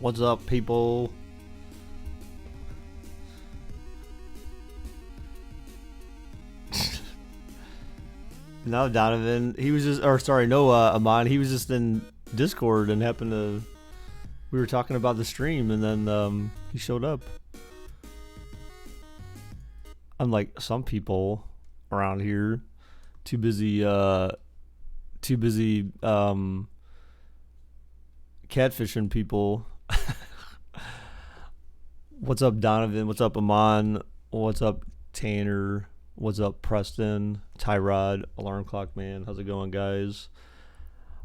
What's up, people? No, Donovan. He was just, or sorry, no, Amon. He was just in Discord and happened to. We were talking about the stream, and then he showed up. Unlike some people around here, too busy catfishing people. What's up, Donovan? What's up, Amon? What's up, Tanner? What's up, Preston? Tyrod, Alarm Clock Man. How's it going, guys?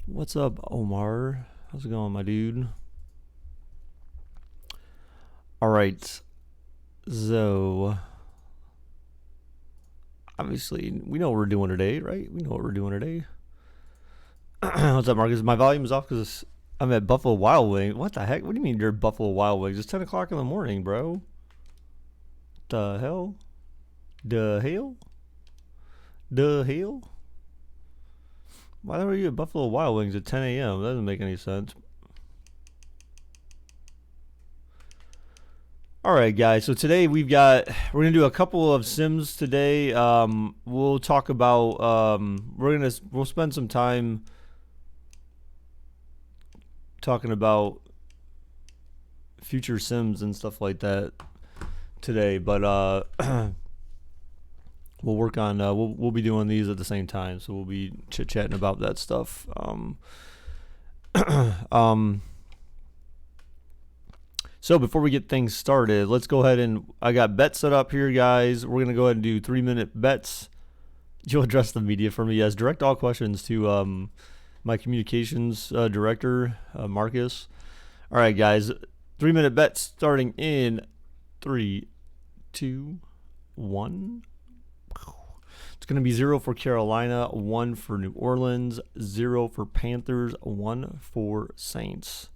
What's up, Omar? How's it going, my dude? All right. So, obviously, we know what we're doing today, right? We know what we're doing today. What's up, Marcus? My volume is off because I'm at Buffalo Wild Wings. What the heck? What do you mean you're Buffalo Wild Wings? It's 10 o'clock in the morning, bro. The hell? The hell? The hell? Why are you at Buffalo Wild Wings at 10 a.m.? That doesn't make any sense. All right, guys. So today we're gonna do a couple of sims today. We'll talk about we'll spend some time talking about future sims and stuff like that today, but we'll work on we'll be doing these at the same time, so we'll be chit-chatting about that stuff. So before we get things started, let's go ahead and I got bets set up here, guys. We're gonna go ahead and do 3-minute bets. You'll address the media for me. Yes, direct all questions to my communications director, Marcus. All right, guys. 3-minute bets starting in 3, 2, 1. It's going to be 0 for Carolina, 1 for New Orleans, 0 for Panthers, 1 for Saints.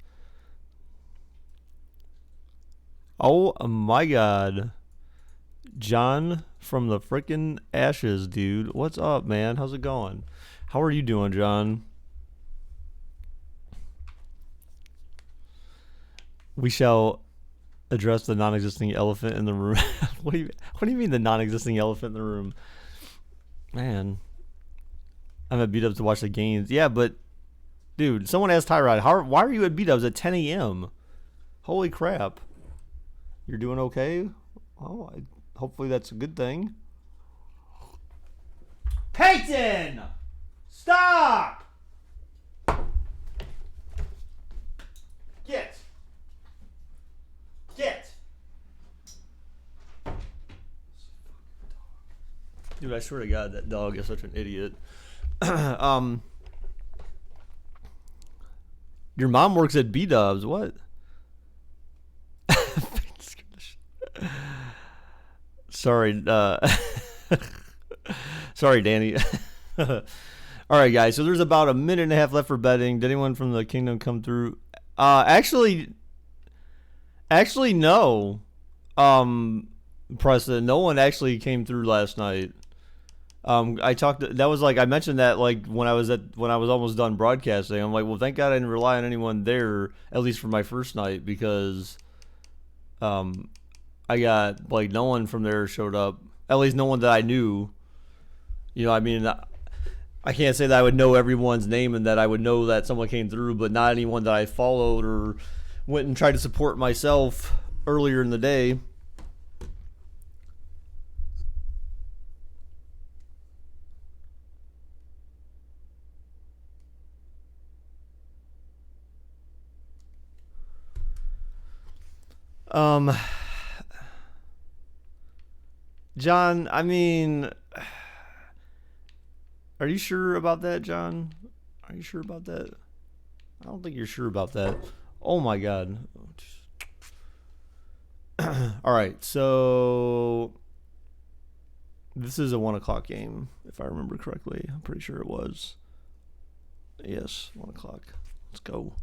Oh my God. John from the frickin' Ashes, dude. What's up, man? How's it going? How are you doing, John? We shall address the non-existing elephant in the room. What do you mean the non-existing elephant in the room? Man, I'm at B-Dubs to watch the games. Yeah, but dude, someone asked Tyrod, why are you at B-Dubs at 10 a.m.? Holy crap. You're doing okay? Oh, hopefully that's a good thing. Peyton! Stop! Get! Dude, I swear to God, that dog is such an idiot. Your mom works at B-Dubs. What? Sorry. Sorry, Danny. All right, guys. So there's about a minute and a half left for betting. Did anyone from the kingdom come through? Actually, no. Preston, no one actually came through last night. I mentioned that like when I was almost done broadcasting. I'm like, well, thank God I didn't rely on anyone there, at least for my first night, because I got like no one from there showed up. At least no one that I knew. You know, I mean, I can't say that I would know everyone's name and that I would know that someone came through, but not anyone that I followed or went and tried to support myself earlier in the day. John, I mean, are you sure about that, John? Are you sure about that? I don't think you're sure about that. Oh my God. All right, so this is a 1 o'clock game, if I remember correctly. I'm pretty sure it was. Yes, 1 o'clock. Let's go.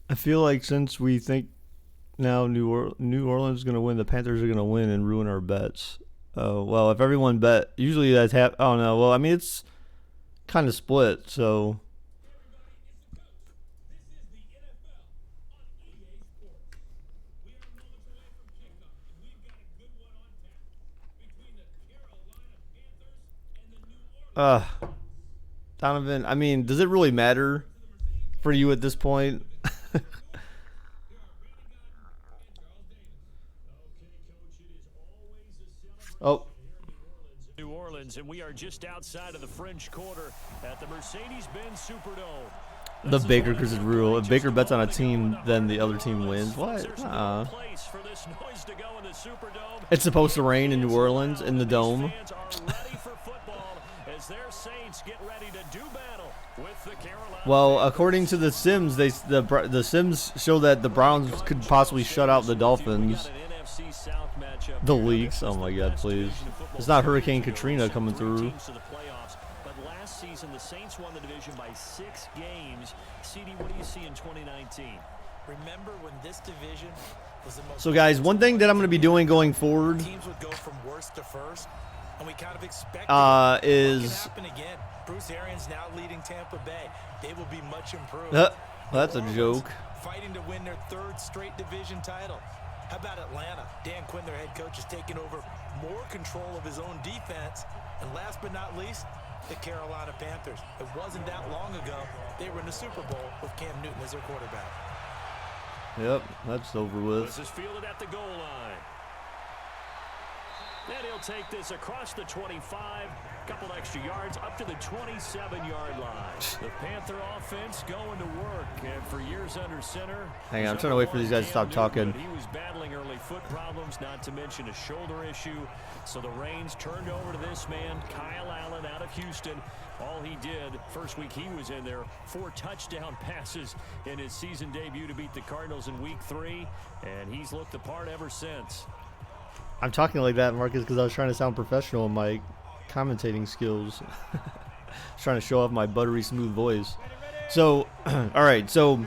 I feel like since we think now New Orleans is gonna win. The Panthers are gonna win and ruin our bets. Oh well, if everyone bet, usually that's oh no. Well, I mean it's kind of split. So Donovan. I mean, does it really matter for you at this point? Oh. New Orleans, and we are just outside of the French Quarter at the Mercedes-Benz Superdome. The Baker because it's rule. If Baker bets on a team, then the other team wins. What? It's supposed to rain in New Orleans in the dome. Well, according to the Sims, the Sims show that the Browns could possibly shut out the Dolphins. The leaks. Oh my God, please! It's not Hurricane Katrina coming through. But last season, the Saints won the division by 6 games. CD, what do you see in 2019? Remember when this division was the most. So, guys, one thing that I'm going to be doing going forward teams would go from worst to first, and we kind of expect is happen again. Bruce Arians now leading Tampa Bay. They will be much improved. That's a joke. Fighting to win their 3rd straight division title. How about Atlanta? Dan Quinn, their head coach, has taken over more control of his own defense. And last but not least, the Carolina Panthers. It wasn't that long ago they were in the Super Bowl with Cam Newton as their quarterback. Yep, that's over with. This is fielded at the goal line. And he'll take this across the 25, couple extra yards, up to the 27-yard line. The Panther offense going to work, and for years under center. Hang on, I'm trying to wait for these guys to stop talking. He was battling early foot problems, not to mention a shoulder issue. So the reins turned over to this man, Kyle Allen, out of Houston. All he did, first week he was in there, 4 touchdown passes in his season debut to beat the Cardinals in week 3, and he's looked the part ever since. I'm talking like that, Marcus, because I was trying to sound professional in my commentating skills. Trying to show off my buttery smooth voice. So, all right. So,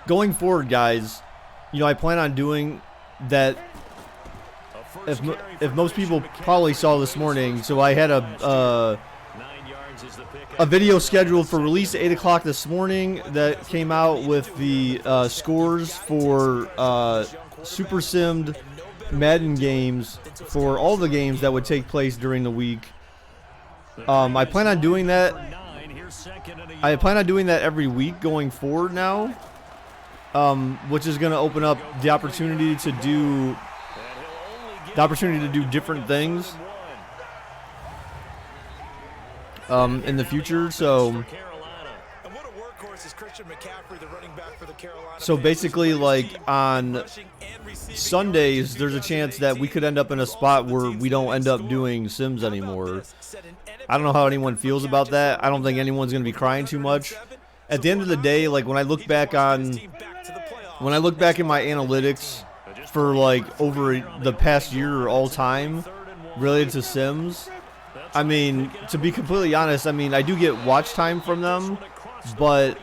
going forward, guys, you know, I plan on doing that. If most people probably saw this morning, so I had a video scheduled for release at 8 o'clock this morning that came out with the scores for Super Simmed Madden games for all the games that would take place during the week. I plan on doing that. I plan on doing that every week going forward now, which is going to open up the opportunity to do different things in the future. So basically, like on Sundays, there's a chance that we could end up in a spot where we don't end up doing Sims anymore. I don't know how anyone feels about that. I don't think anyone's going to be crying too much. At the end of the day, like when I look back in my analytics for like over the past year all time related to Sims, I mean, to be completely honest, I mean, I do get watch time from them, but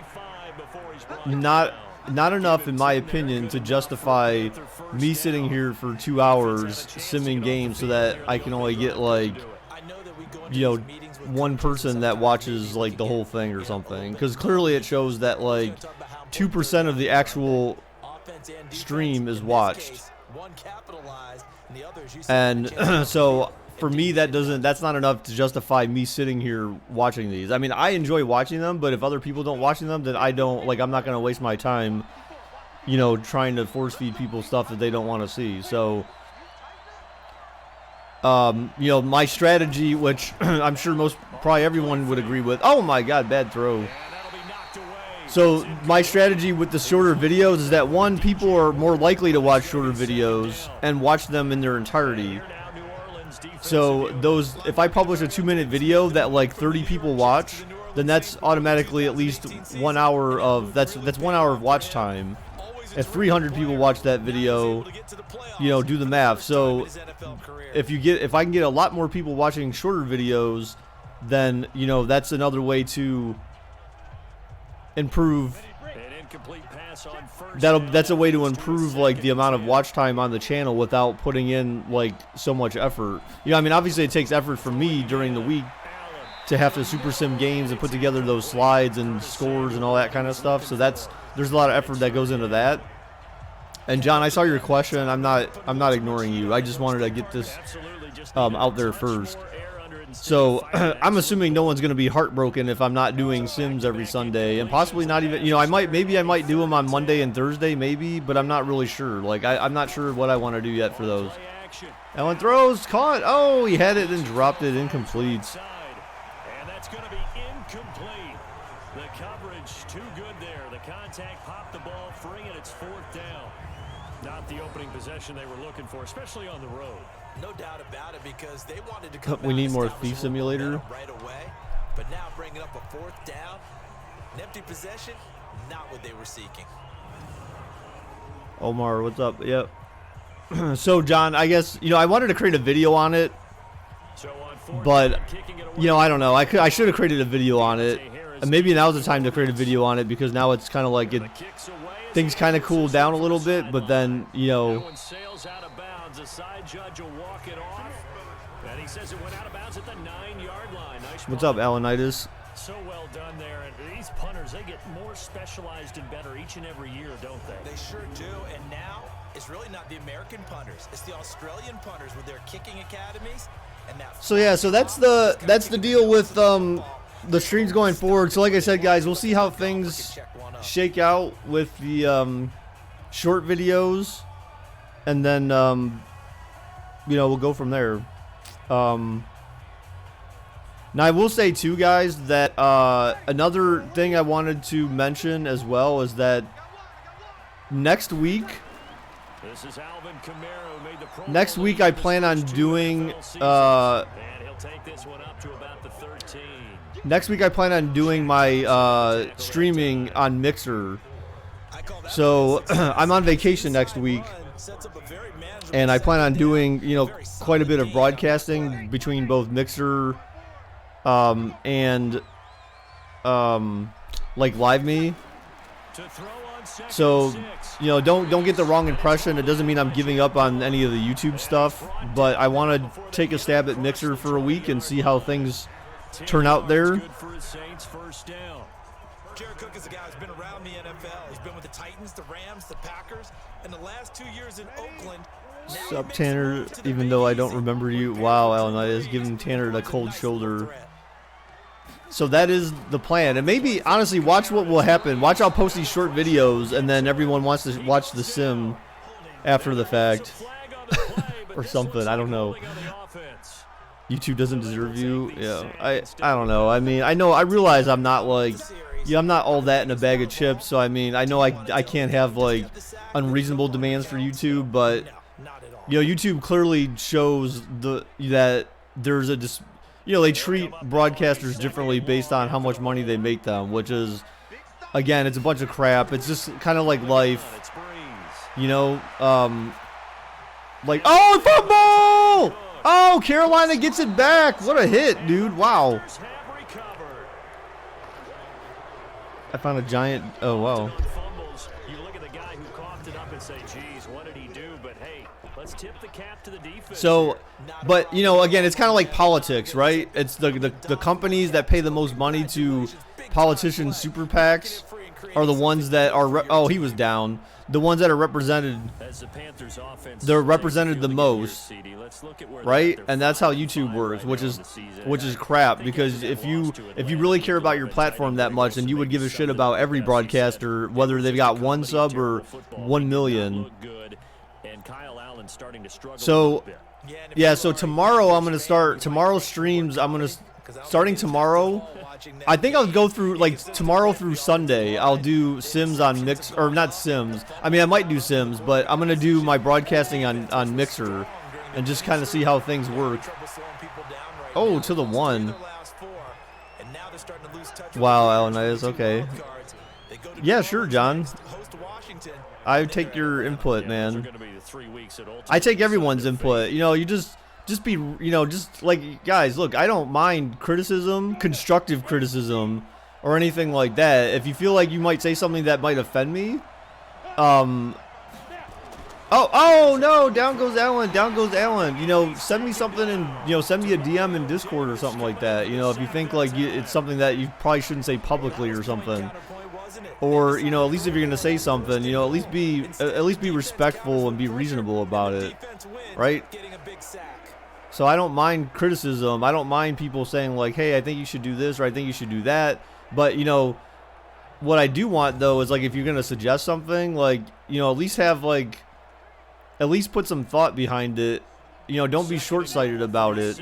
not enough, in my opinion, to justify me sitting here for 2 hours simming games so that I can only get like, you know, one person that watches like the whole thing or something. Because clearly it shows that like 2% of the actual stream is watched, and so for me that's not enough to justify me sitting here watching these. I mean, I enjoy watching them, but if other people don't watching them, then I'm not going to waste my time, you know, trying to force feed people stuff that they don't want to see. So, you know, my strategy, which I'm sure probably everyone would agree with. Oh my God, bad throw. So my strategy with the shorter videos is that, one, people are more likely to watch shorter videos and watch them in their entirety. So if I publish a 2-minute video that like 30 people watch, then that's automatically at least 1 hour of that's 1 hour of watch time. If 300 people watch that video, you know, do the math. So if I can get a lot more people watching shorter videos, then, you know, that's another way to improve incomplete pass on first. that's a way to improve like the amount of watch time on the channel without putting in like so much effort. I mean, obviously it takes effort for me during the week to have to super sim games and put together those slides and scores and all that kind of stuff. So there's a lot of effort that goes into that. And John, I saw your question. I'm not ignoring you. I just wanted to get this out there first. So I'm assuming no one's going to be heartbroken if I'm not doing sims every Sunday, and possibly not even. Maybe I might do them on Monday and Thursday, maybe, but I'm not really sure. Like I'm not sure what I want to do yet for those. Allen throws, caught. Oh, he had it and dropped it, incomplete. And that's going to be incomplete. The coverage too good there. The contact popped the ball free, and it's 4th down. Not the opening possession they were looking for, especially on the road. No doubt about it, because they wanted to come We need more establish Thief a Simulator. momentum right away, but now bringing up a 4th down, an empty possession, not what they were seeking. Omar, what's up? Yep. So John, I guess I wanted to create a video on it, but I don't know. I should have created a video on it, and maybe now's the time to create a video on it, because now it's kind of like things kind of cooled down a little bit, but then The side judge will walk it off, and he says it went out of bounds at the 9-yard line. Nice. What's up, Allenitis? So well done there. And these punters, they get more specialized and better each and every year, don't they? They sure do. And now it's really not the American punters; it's the Australian punters with their kicking academies. And that. So yeah, so that's the deal with the streams going forward. So like I said, guys, we'll see how things shake out with the short videos, and then we'll go from there. Now I will say too, guys, that another thing I wanted to mention as well is that next week I plan on doing my streaming on Mixer. So I'm on vacation next week, and I plan on doing quite a bit of broadcasting between both Mixer and like LiveMe. So don't get the wrong impression. It doesn't mean I'm giving up on any of the YouTube stuff, but I want to take a stab at Mixer for a week and see how things turn out there. Jared Cook is a guy who's been around the NFL. He's been with the Titans, the Rams, the Packers, and the last 2 years in Oakland. Sup, Tanner? Even though I don't remember you. Wow, Alan, I is giving Tanner the cold shoulder. So that is the plan. And maybe, honestly, watch what will happen. Watch, I'll post these short videos, and then everyone wants to watch the sim after the fact. Or something, I don't know. YouTube doesn't deserve you. Yeah, I don't know. I mean, I realize I'm not like, I'm not all that in a bag of chips. So I mean, I know I can't have like unreasonable demands for YouTube, but YouTube clearly shows that there's a they treat broadcasters differently based on how much money they make them, which is, again, it's a bunch of crap. It's just kind of like life, like, oh, football! Oh, Carolina gets it back. What a hit, dude. Wow. I found a giant. Oh, wow. You look at the guy who coughed it up and say, geez, what did he do? But hey, let's tip the cap to the defense. So, but, again, it's kind of like politics, right? It's the companies that pay the most money to politicians' super PACs are the ones that are, oh, he was down. The ones that are represented, they're represented the most, right? And that's how YouTube works, which is crap, because if you really care about your platform that much, then you would give a shit about every broadcaster, whether they've got 1 sub or 1 million. So, yeah, so tomorrow I'm going to start, tomorrow's streams, starting tomorrow, I think I'll go through, like, tomorrow through Sunday, I'll do Sims on Mix, or not Sims, I mean, I might do Sims, but I'm going to do my broadcasting on Mixer, and just kind of see how things work. Oh, to the 1. Wow, Alan, that is okay. Yeah, sure, John. I take your input, man. I take everyone's input. You just be, just like, guys, look, I don't mind criticism, constructive criticism, or anything like that. If you feel like you might say something that might offend me, oh no, down goes Allen, down goes Allen. You know, send me something and, you know, send me a DM in Discord or something like that. You know, if you think like it's something that you probably shouldn't say publicly or something. Or, you know, at least if you're going to say something, you know, at least be respectful and be reasonable about it. Right? So I don't mind criticism. I don't mind people saying like, hey, I think you should do this or I think you should do that. But, you know, what I do want though is like if you're going to suggest something, like, you know, at least have like, at least put some thought behind it. You know, don't be short-sighted about it.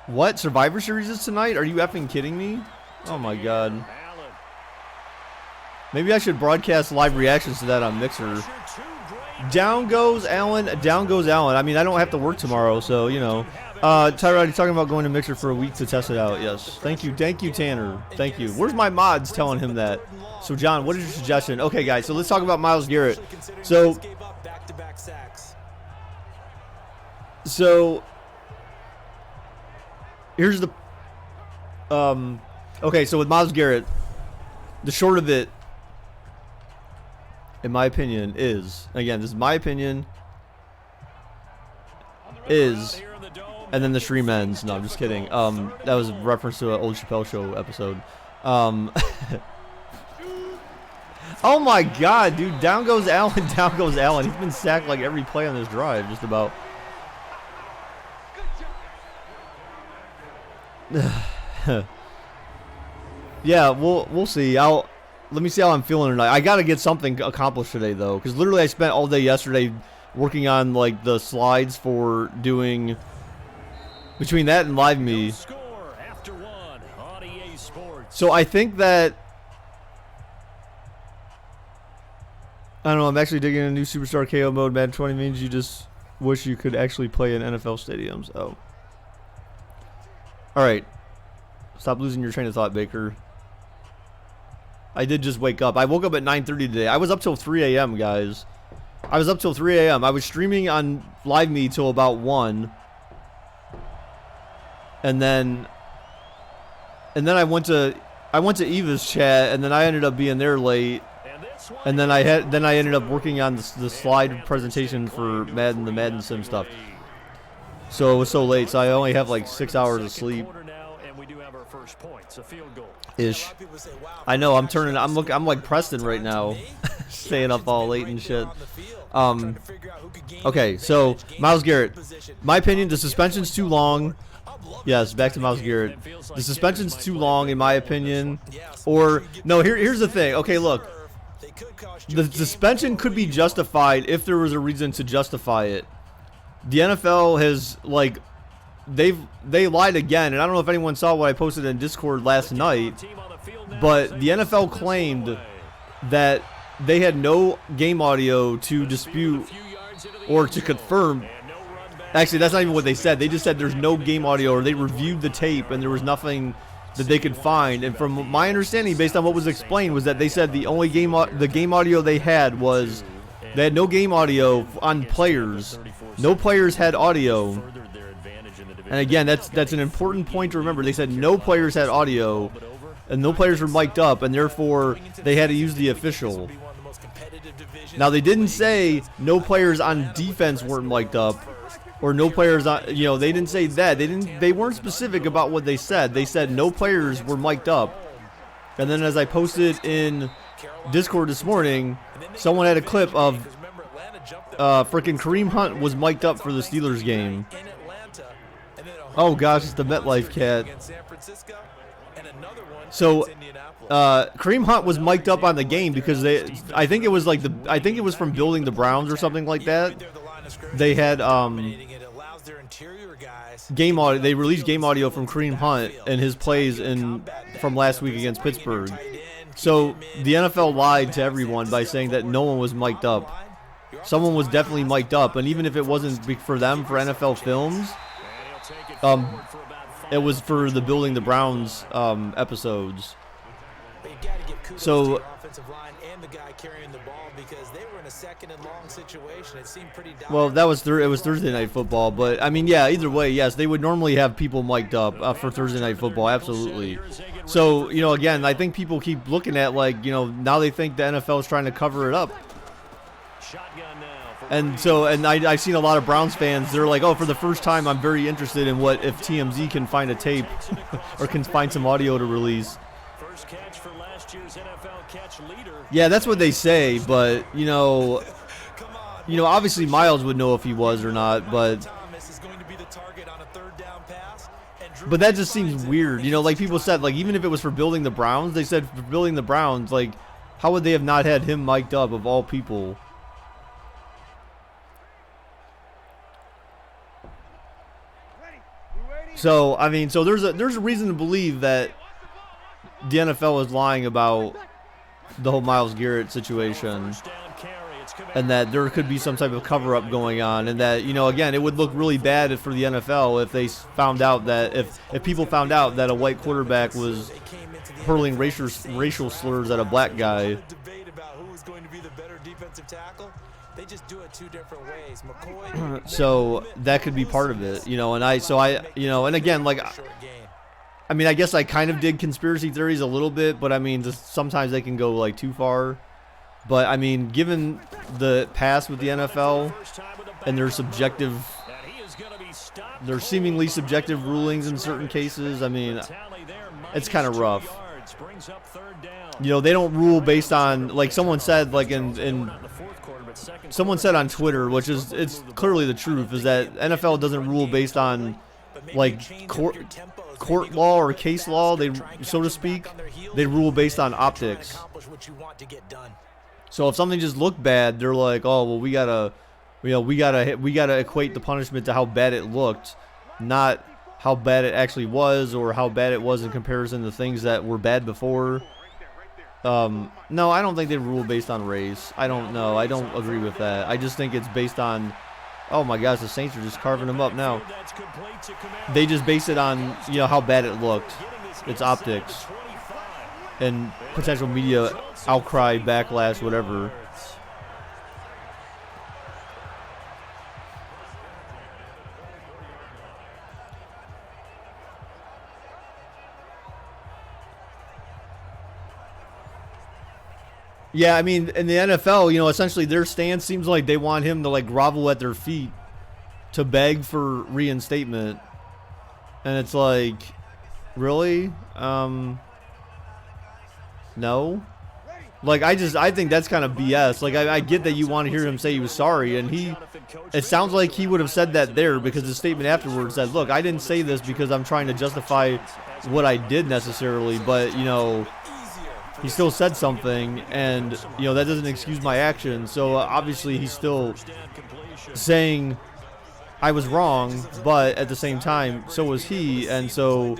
What? Survivor Series is tonight? Are you effing kidding me? Oh my god. Maybe I should broadcast live reactions to that on Mixer. Down goes Allen. Down goes Allen. I mean, I don't have to work tomorrow, so, you know. Tyrod, you're talking about going to Mixer for a week to test it out. Yes. Thank you, Tanner. Thank you. Where's my mods telling him that? So, John, what is your suggestion? Okay, guys, so let's talk about Myles Garrett. So here's the... Okay, so with Myles Garrett, the short of it, in my opinion, is, again, this is my opinion, is, and then the stream ends. No, I'm just kidding. That was a reference to an old Chappelle Show episode. Oh my god, dude, down goes Allen, down goes Allen. He's been sacked like every play on this drive, just about. Yeah, we'll see. Let me see how I'm feeling tonight. I gotta get something accomplished today though, because literally I spent all day yesterday working on like the slides for doing between that and Live Me. So I think that I don't know. I'm actually digging a new Superstar KO mode. Madden 20 means you just wish you could actually play in NFL stadiums. Oh. All right. Stop losing your train of thought, Baker. I did just wake up. I woke up at 9:30 today. I was up till 3 a.m., guys. I was up till 3 a.m. I was streaming on Live Me till about 1. And then I went to Eva's chat, and then I ended up being there late. And then I ended up working on the slide presentation for Madden, the Madden Sim stuff. So it was so late, so I only have like 6 hours of sleep. Ish. I know, I'm like Preston right now. Staying up all late and shit. Okay, so Myles Garrett. My opinion, the suspension's too long. Yes, back to Myles Garrett. The suspension's too long, in my opinion. Or, no, here's the thing. Okay, look. The suspension could be justified if there was a reason to justify it. The NFL has, like, they lied again, and I don't know if anyone saw what I posted in Discord last night, but the NFL claimed that they had no game audio to dispute or to confirm. Actually, that's not even what they said. They just said there's no game audio, or they reviewed the tape and there was nothing that they could find. And from my understanding, based on what was explained, was that they said the only game audio they had was they had no game audio on players. No players had audio. And again, that's an important point to remember. They said no players had audio, and no players were mic'd up, and therefore they had to use the official. Now, they didn't say no players on defense weren't mic'd up, or no players on, you know, they didn't say that. They weren't specific about what they said. They said no players were mic'd up. And then as I posted in Discord this morning, someone had a clip of freaking Kareem Hunt was mic'd up for the Steelers game. Oh gosh, it's the MetLife cat. So Kareem Hunt was mic'd up on the game because I think it was from Building the Browns or something like that. They had game audio. They released game audio from Kareem Hunt and his plays from last week against Pittsburgh. So the NFL lied to everyone by saying that no one was mic'd up. Someone was definitely mic'd up, and even if it wasn't for them for NFL Films, it was for the Building the Browns episodes. So blame the guy carrying the ball because they were in a second and long situation. It seemed pretty dire. Well, it was Thursday Night Football, but I mean, yeah, either way, yes, they would normally have people mic'd up for Thursday Night Football, absolutely. So, you know, again, I think people keep looking at, like, you know, now they think the NFL is trying to cover it up. And so, and I've seen a lot of Browns fans, they're like, oh, for the first time, I'm very interested in what if TMZ can find a tape or can find some audio to release. First catch for last year's NFL catch leader. Yeah, that's what they say, but, you know, obviously Miles would know if he was or not, but that just seems weird. You know, like people said, like, even if it was for building the Browns, they said for building the Browns, like, how would they have not had him mic'd up of all people? So, I mean, so there's a reason to believe that the NFL is lying about the whole Myles Garrett situation, and that there could be some type of cover-up going on, and that, you know, again, it would look really bad for the NFL if they found out that if people found out that a white quarterback was hurling racial slurs at a black guy. They just do it two different ways. McCoy, so that could be part of it, you know. And you know, and again, like, I mean, I guess I kind of dig conspiracy theories a little bit, but I mean, just sometimes they can go like too far. But I mean, given the past with the NFL and their seemingly subjective rulings in certain cases, I mean, it's kind of rough. You know, they don't rule based on, like someone said, like someone said on Twitter, which is, it's clearly the truth, is that NFL doesn't rule based on like court law or case law, they, so to speak. They rule based on optics. So if something just looked bad, they're like, oh, well, we gotta equate the punishment to how bad it looked, not how bad it actually was or how bad it was in comparison to things that were bad before. No, I don't think they rule based on race. I don't know. I don't agree with that. I just think it's based on, oh my gosh, the Saints are just carving them up now. They just base it on, you know, how bad it looked. It's optics and potential media outcry, backlash, whatever. Yeah, I mean, in the NFL, you know, essentially their stance seems like they want him to, like, grovel at their feet to beg for reinstatement. And it's like, really? No? Like, I think that's kind of BS. Like, I get that you want to hear him say he was sorry, and it sounds like he would have said that there, because his statement afterwards said, look, I didn't say this because I'm trying to justify what I did necessarily, but, you know, he still said something, and, you know, that doesn't excuse my actions. So obviously he's still saying I was wrong, but at the same time, so was he. And so,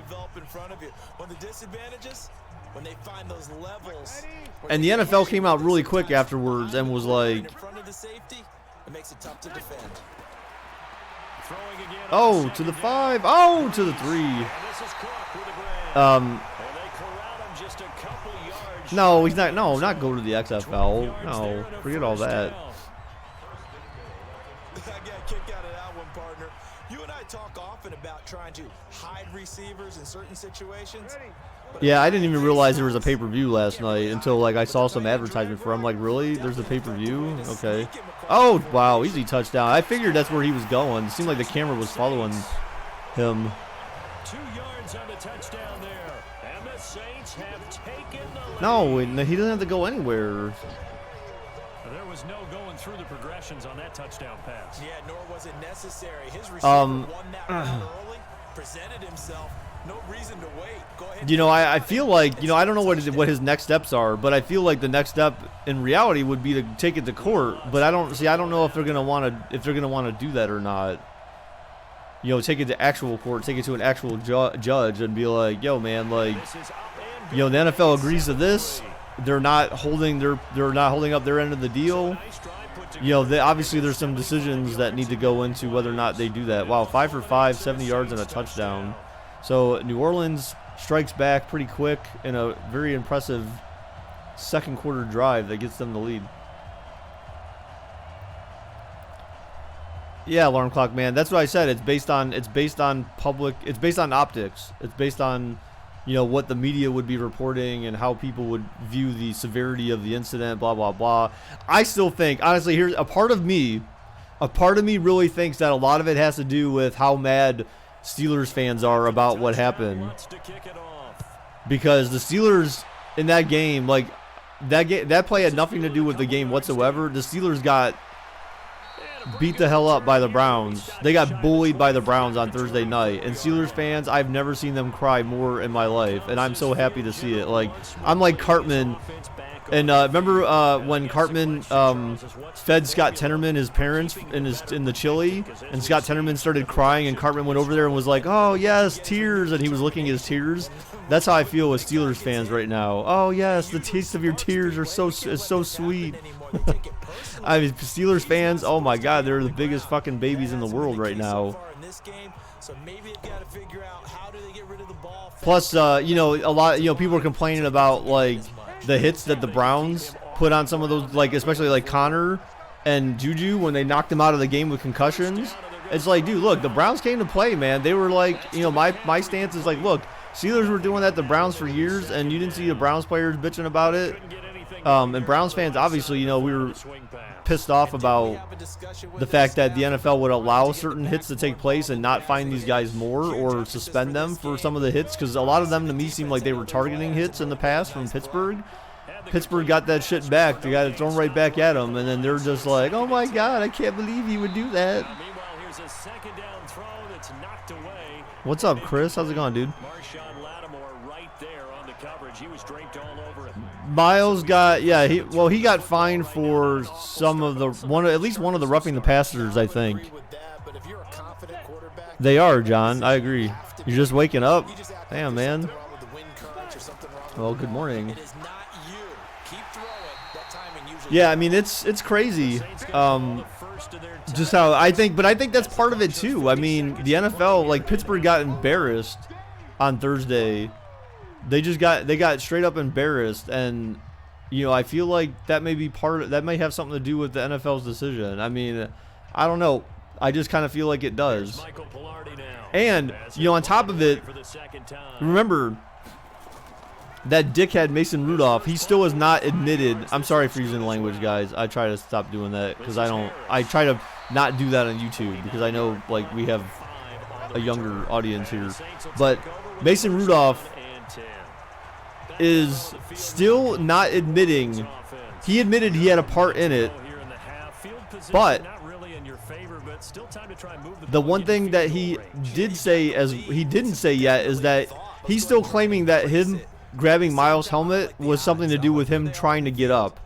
and the NFL came out really quick afterwards and was like, oh, to the 5, oh, to the 3. No, he's not. No, not go to the XFL. No, forget all that. I got kicked out of that one, partner. You and I talk often about trying to hide receivers in certain situations. Yeah, I didn't even realize there was a pay-per-view last night until, like, I saw some advertisement for it. I'm like, really? There's a pay-per-view? Okay. Oh, wow, easy touchdown. I figured that's where he was going. It seemed like the camera was following him. 2 yards on the touchdown there. And the Saints have taken the lead. No, he doesn't have to go anywhere. There was no going through the progressions on that touchdown pass. Yeah, nor was it necessary. His receiver won that round early, presented himself. No reason to wait. Go ahead. You know, I feel like, you know, I don't know what his next steps are, but I feel like the next step in reality would be to take it to court. But I don't know if they're gonna want to do that or not. You know, take it to actual court, take it to an actual judge, and be like, yo, man, like, you know, the NFL agrees to this. They're not holding up their end of the deal. You know, obviously there's some decisions that need to go into whether or not they do that. Wow, 5 for 5, 70 yards and a touchdown. So New Orleans strikes back pretty quick in a very impressive second quarter drive that gets them the lead. Yeah, alarm clock man. That's what I said. It's based on public. It's based on optics. It's based on, you know, what the media would be reporting and how people would view the severity of the incident. Blah blah blah. I still think, honestly, here's a part of me. A part of me really thinks that a lot of it has to do with how mad Steelers fans are about what happened. Because the Steelers in that game, like that play had nothing to do with the game whatsoever. The Steelers got beat the hell up by the Browns. They got bullied by the Browns on Thursday night. And Steelers fans, I've never seen them cry more in my life. And I'm so happy to see it. Like, I'm like Cartman. And remember when Cartman fed Scott Tenorman his parents in the chili, and Scott Tenorman started crying, and Cartman went over there and was like, "Oh yes, tears," and he was licking his tears. That's how I feel with Steelers fans right now. Oh yes, the taste of your tears is so sweet. I mean, Steelers fans, oh my God, they're the biggest fucking babies in the world right now. Plus, you know, a lot, you know, people are complaining about like the hits that the Browns put on some of those, like especially like Connor and Juju when they knocked them out of the game with concussions. It's like, dude, look, the Browns came to play, man. They were like, you know, my stance is like, look, Steelers were doing that to Browns for years, and you didn't see the Browns players bitching about it. And Browns fans, obviously, you know, we were pissed off about the fact that the NFL would allow certain hits to take place and not fine these guys more or suspend them for some of the hits, because a lot of them to me seemed like they were targeting hits in the past from Pittsburgh. Pittsburgh got that shit back. They got it thrown right back at them, and then they're just like, oh my God, I can't believe he would do that. What's up, Chris? How's it going, dude? Miles got, yeah, he got fined for some of the at least one of the roughing the passers, I think. They are, John. I agree. You're just waking up. Damn, man. Well, good morning. Yeah, I mean it's crazy. Just how I think that's part of it too. I mean, the NFL, like Pittsburgh got embarrassed on Thursday. They got straight up embarrassed, and you know, I feel like that may be that may have something to do with the NFL's decision. I mean, I don't know. I just kind of feel like it does. And you know, on top of it, remember that dickhead Mason Rudolph, he still has not admitted. I'm sorry for using the language, guys. I try to stop doing that because I try to not do that on YouTube because I know like we have a younger audience here. But Mason Rudolph is still not admitting. He admitted he had a part in it, but the one thing that he did say, as he didn't say yet, is that he's still claiming that him grabbing Miles' helmet was something to do with him trying to get up.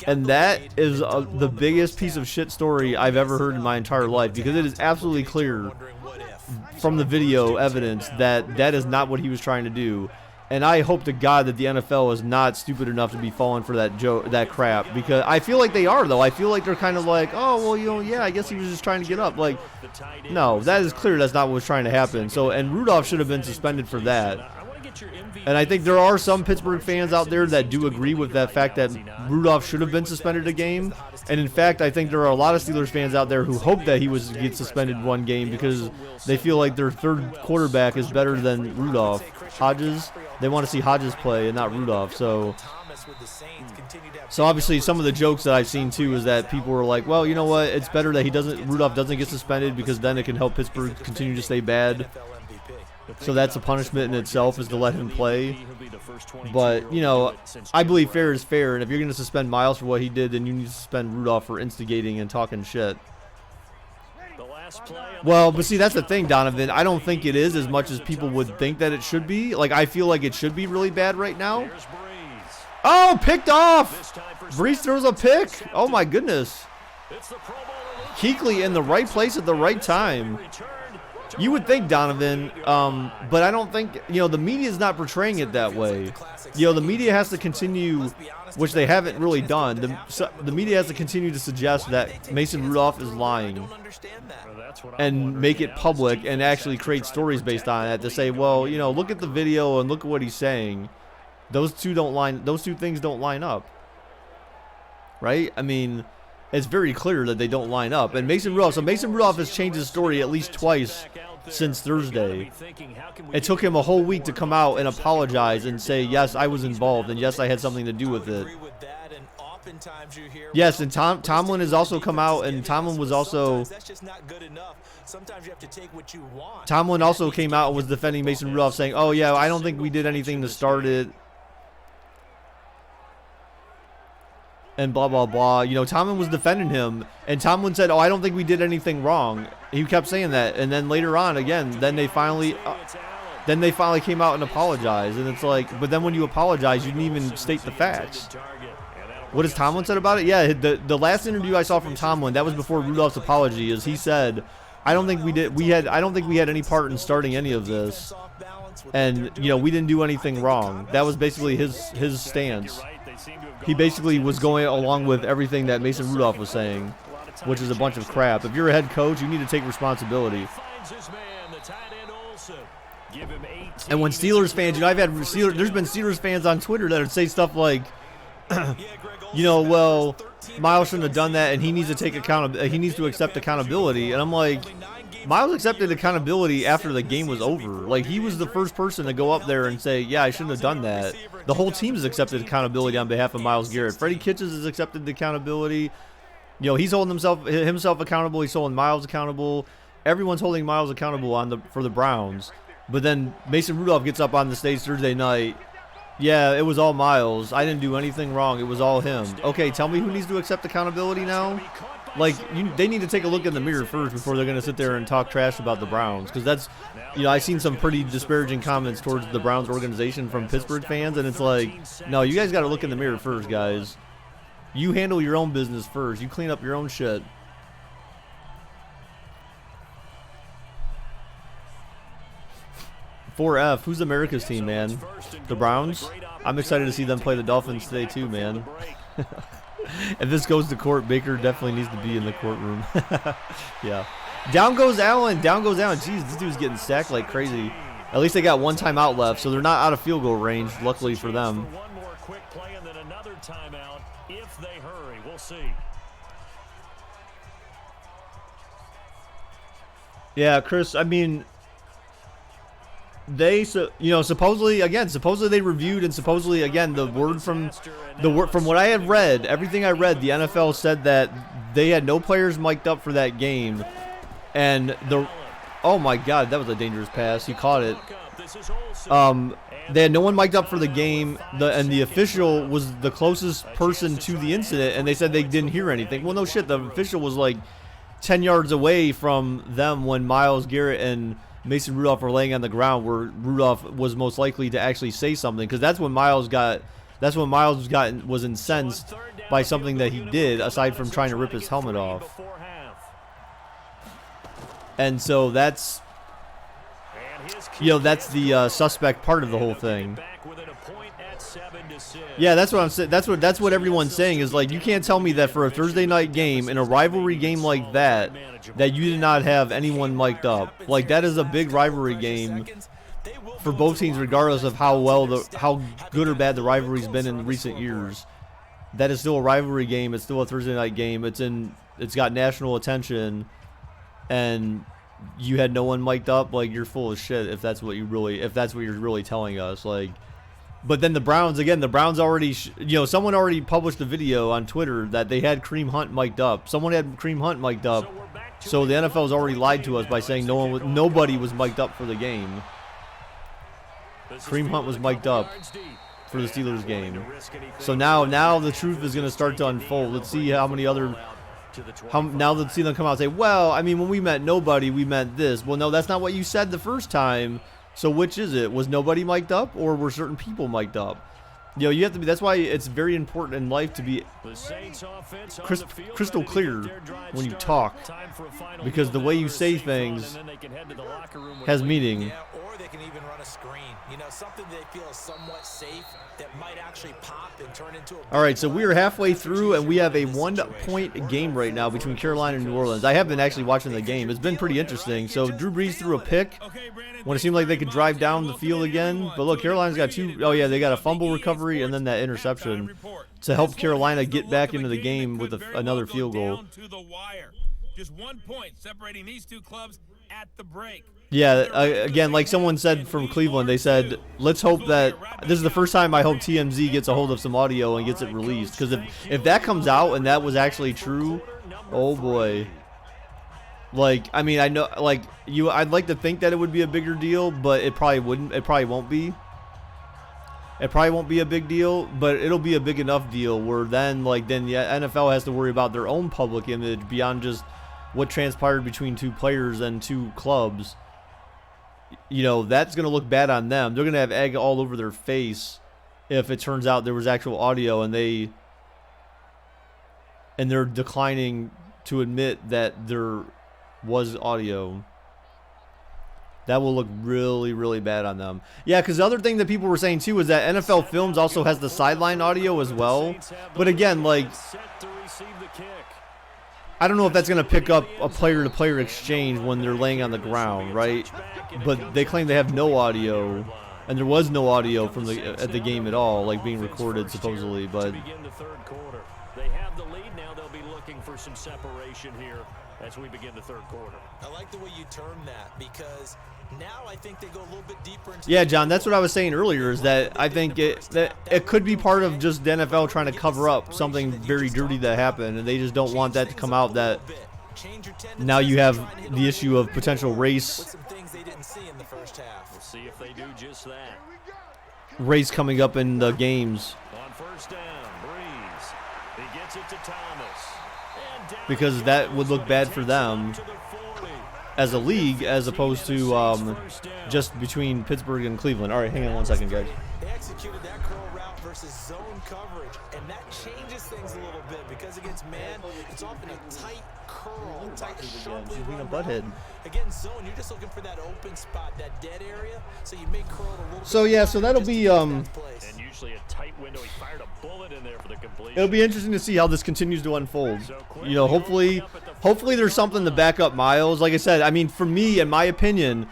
And that is the biggest piece of shit story I've ever heard in my entire life, because it is absolutely clear from the video evidence that that is not what he was trying to do. And I hope to God that the NFL is not stupid enough to be falling for that crap, because I feel like they are, though. I feel like they're kind of like, oh, well, you know, yeah, I guess he was just trying to get up. Like, no, that is clear that's not what was trying to happen. So, and Rudolph should have been suspended for that. And I think there are some Pittsburgh fans out there that do agree with that fact that Rudolph should have been suspended a game. And in fact, I think there are a lot of Steelers fans out there who hope that he get suspended one game because they feel like their third quarterback is better than Rudolph. Hodges, they want to see Hodges play and not Rudolph. So obviously some of the jokes that I've seen too is that people were like, well, you know what, it's better that Rudolph doesn't get suspended because then it can help Pittsburgh continue to stay bad. So that's a punishment in itself, is to let him play. But, you know, I believe fair is fair, and if you're going to suspend Miles for what he did, then you need to suspend Rudolph for instigating and talking shit. Well, but see, that's the thing, Donovan. I don't think it is as much as people would think that it should be. Like, I feel like it should be really bad right now. Oh, picked off! Brees throws a pick. Oh, my goodness. Kuechly in the right place at the right time. You would think, Donovan, but I don't think, you know, the media is not portraying it that way. You know, the media has to continue, which they haven't really done. The media has to continue to suggest that Mason Rudolph is lying and make it public and actually create stories based on that to say, well, you know, look at the video and look at what he's saying. Those two things don't line up. Right? I mean, it's very clear that they don't line up. And Mason Rudolph has changed his story at least twice since Thursday. It took him a whole week to come out and apologize and say, yes, I was involved, and yes, I had something to do with it. Yes, and Tomlin has also come out, and Tomlin also came out and was defending Mason Rudolph, saying, oh, yeah, I don't think we did anything to start it. And blah, blah, blah. You know, Tomlin was defending him, and Tomlin said, oh, I don't think we did anything wrong. He kept saying that, and then later on, again, then they finally came out and apologized, and it's like, but then when you apologize, you didn't even state the facts. What has Tomlin said about it? Yeah, the last interview I saw from Tomlin, that was before Rudolph's apology, is he said, I don't think we had any part in starting any of this, and you know, we didn't do anything wrong. That was basically his stance. He basically was going along with everything that Mason Rudolph was saying, which is a bunch of crap. If you're a head coach, you need to take responsibility. And when Steelers fans, you know, there's been Steelers fans on Twitter that would say stuff like, you know, well, Miles shouldn't have done that, and he needs to accept accountability. And I'm like, Miles accepted accountability after the game was over. Like, he was the first person to go up there and say, yeah, I shouldn't have done that. The whole team has accepted accountability on behalf of Myles Garrett. Freddie Kitchens has accepted the accountability. You know, he's holding himself accountable. He's holding Miles accountable. Everyone's holding Miles accountable for the Browns. But then Mason Rudolph gets up on the stage Thursday night. Yeah, it was all Miles. I didn't do anything wrong. It was all him. Okay, tell me who needs to accept accountability now? Like, they need to take a look in the mirror first before they're going to sit there and talk trash about the Browns. Because that's, you know, I've seen some pretty disparaging comments towards the Browns organization from Pittsburgh fans. And it's like, no, you guys got to look in the mirror first, guys. You handle your own business first. You clean up your own shit. "4F, who's America's team, man? The Browns? I'm excited to see them play the Dolphins today, too, man." If this goes to court, Baker definitely needs to be in the courtroom. Yeah. Down goes Allen. Down goes Allen. Jeez, this dude's getting sacked like crazy. At least they got one timeout left, so they're not out of field goal range, luckily for them. One more quick play and then another timeout if they hurry. We'll see. Yeah, Chris, I mean, supposedly they reviewed, and supposedly again from what I had read, everything I read, the NFL said that they had no players mic'd up for that game, and oh my God, that was a dangerous pass. He caught it. They had no one mic'd up for the game, and the official was the closest person to the incident, and they said they didn't hear anything. Well, no shit, the official was like 10 yards away from them when Myles Garrett and Mason Rudolph were laying on the ground, where Rudolph was most likely to actually say something, because that's when Myles was incensed by something that he did, aside from trying to rip his helmet off. And so that's, that's the suspect part of the whole thing. Yeah, that's what I'm saying. That's what everyone's saying, is like, you can't tell me that for a Thursday night game, in a rivalry game like that you did not have anyone mic'd up. Like, that is a big rivalry game for both teams, regardless of how good or bad the rivalry's been in recent years. That is still a rivalry game. It's still a Thursday night game. It's got national attention, and you had no one mic'd up. Like, you're full of shit if that's what you're really telling us. Like, but then the Browns already, someone already published a video on Twitter that they had Kareem Hunt mic'd up. Someone had Kareem Hunt mic'd up. So the NFL's already lied to us by saying nobody was mic'd up for the game. Kareem Hunt was mic'd up for the Steelers game. So now the truth is going to start to unfold. Let's see now let's see them come out and say, well, I mean, when we meant nobody, we meant this. Well, no, that's not what you said the first time. So which is it? Was nobody mic'd up, or were certain people mic'd up? You have to be. That's why it's very important in life to be crystal clear when you talk, because the way you say things has meaning. Or they can even run a screen. Something they feel somewhat safe that might actually pop and turn into a. All right, so we are halfway through, and we have a 1-point game right now between Carolina and New Orleans. I have been actually watching the game. It's been pretty interesting. So Drew Brees threw a pick. when it seemed like they could drive down the field again. But look, Carolina's got two. Oh yeah, they got a fumble recovery and then that interception to help Carolina get back into the game with another field goal. Just 1 point separating these two clubs at the break. Yeah, again, like someone said from Cleveland, they said, let's hope that this is the first time I hope TMZ gets a hold of some audio and gets it released. Because if that comes out and that was actually true, oh boy. Like, I mean, I know, like, I'd like to think that it would be a bigger deal, but it probably wouldn't. It probably won't be. It probably won't be a big deal, but it'll be a big enough deal where then the NFL has to worry about their own public image beyond just what transpired between two players and two clubs. You know, that's going to look bad on them. They're going to have egg all over their face if it turns out there was actual audio and they're declining to admit that there was audio. That will look really, really bad on them. Yeah, because the other thing that people were saying too is that NFL Films also has the sideline audio as well. But again, like, I don't know if that's going to pick up a player-to-player exchange when they're laying on the ground, right? But they claim they have no audio, and there was no audio from at the game at all, like being recorded supposedly. But they have the lead now. They'll be looking for some separation here as we begin the third quarter. I like the way you term that because now I think they go a little bit deeper into. Yeah, John, that's what I was saying earlier. Is that I think that it could be part of just the NFL trying to cover up something very dirty that happened, and they just don't want that to come out. That now you have the issue of potential race. We'll see if they do just that. Race coming up in the games. On first down, Breeze. He gets it to Thomas. Because that would look bad for them as a league as opposed to just between Pittsburgh and Cleveland. All right, hang on 1 second, guys. They executed that curl route versus zone coverage, and that changes things a little bit because against man, it's often a tight curl, tight, sharply run butthead. Against zone, you're just looking for that open spot, that dead area, so you may curl a little bit. So yeah, so that'll be and usually a tight window. He fired a bullet in there for the completion. It'll be interesting to see how this continues to unfold. You know, hopefully there's something to back up Miles. Like I said, I mean, for me, in my opinion,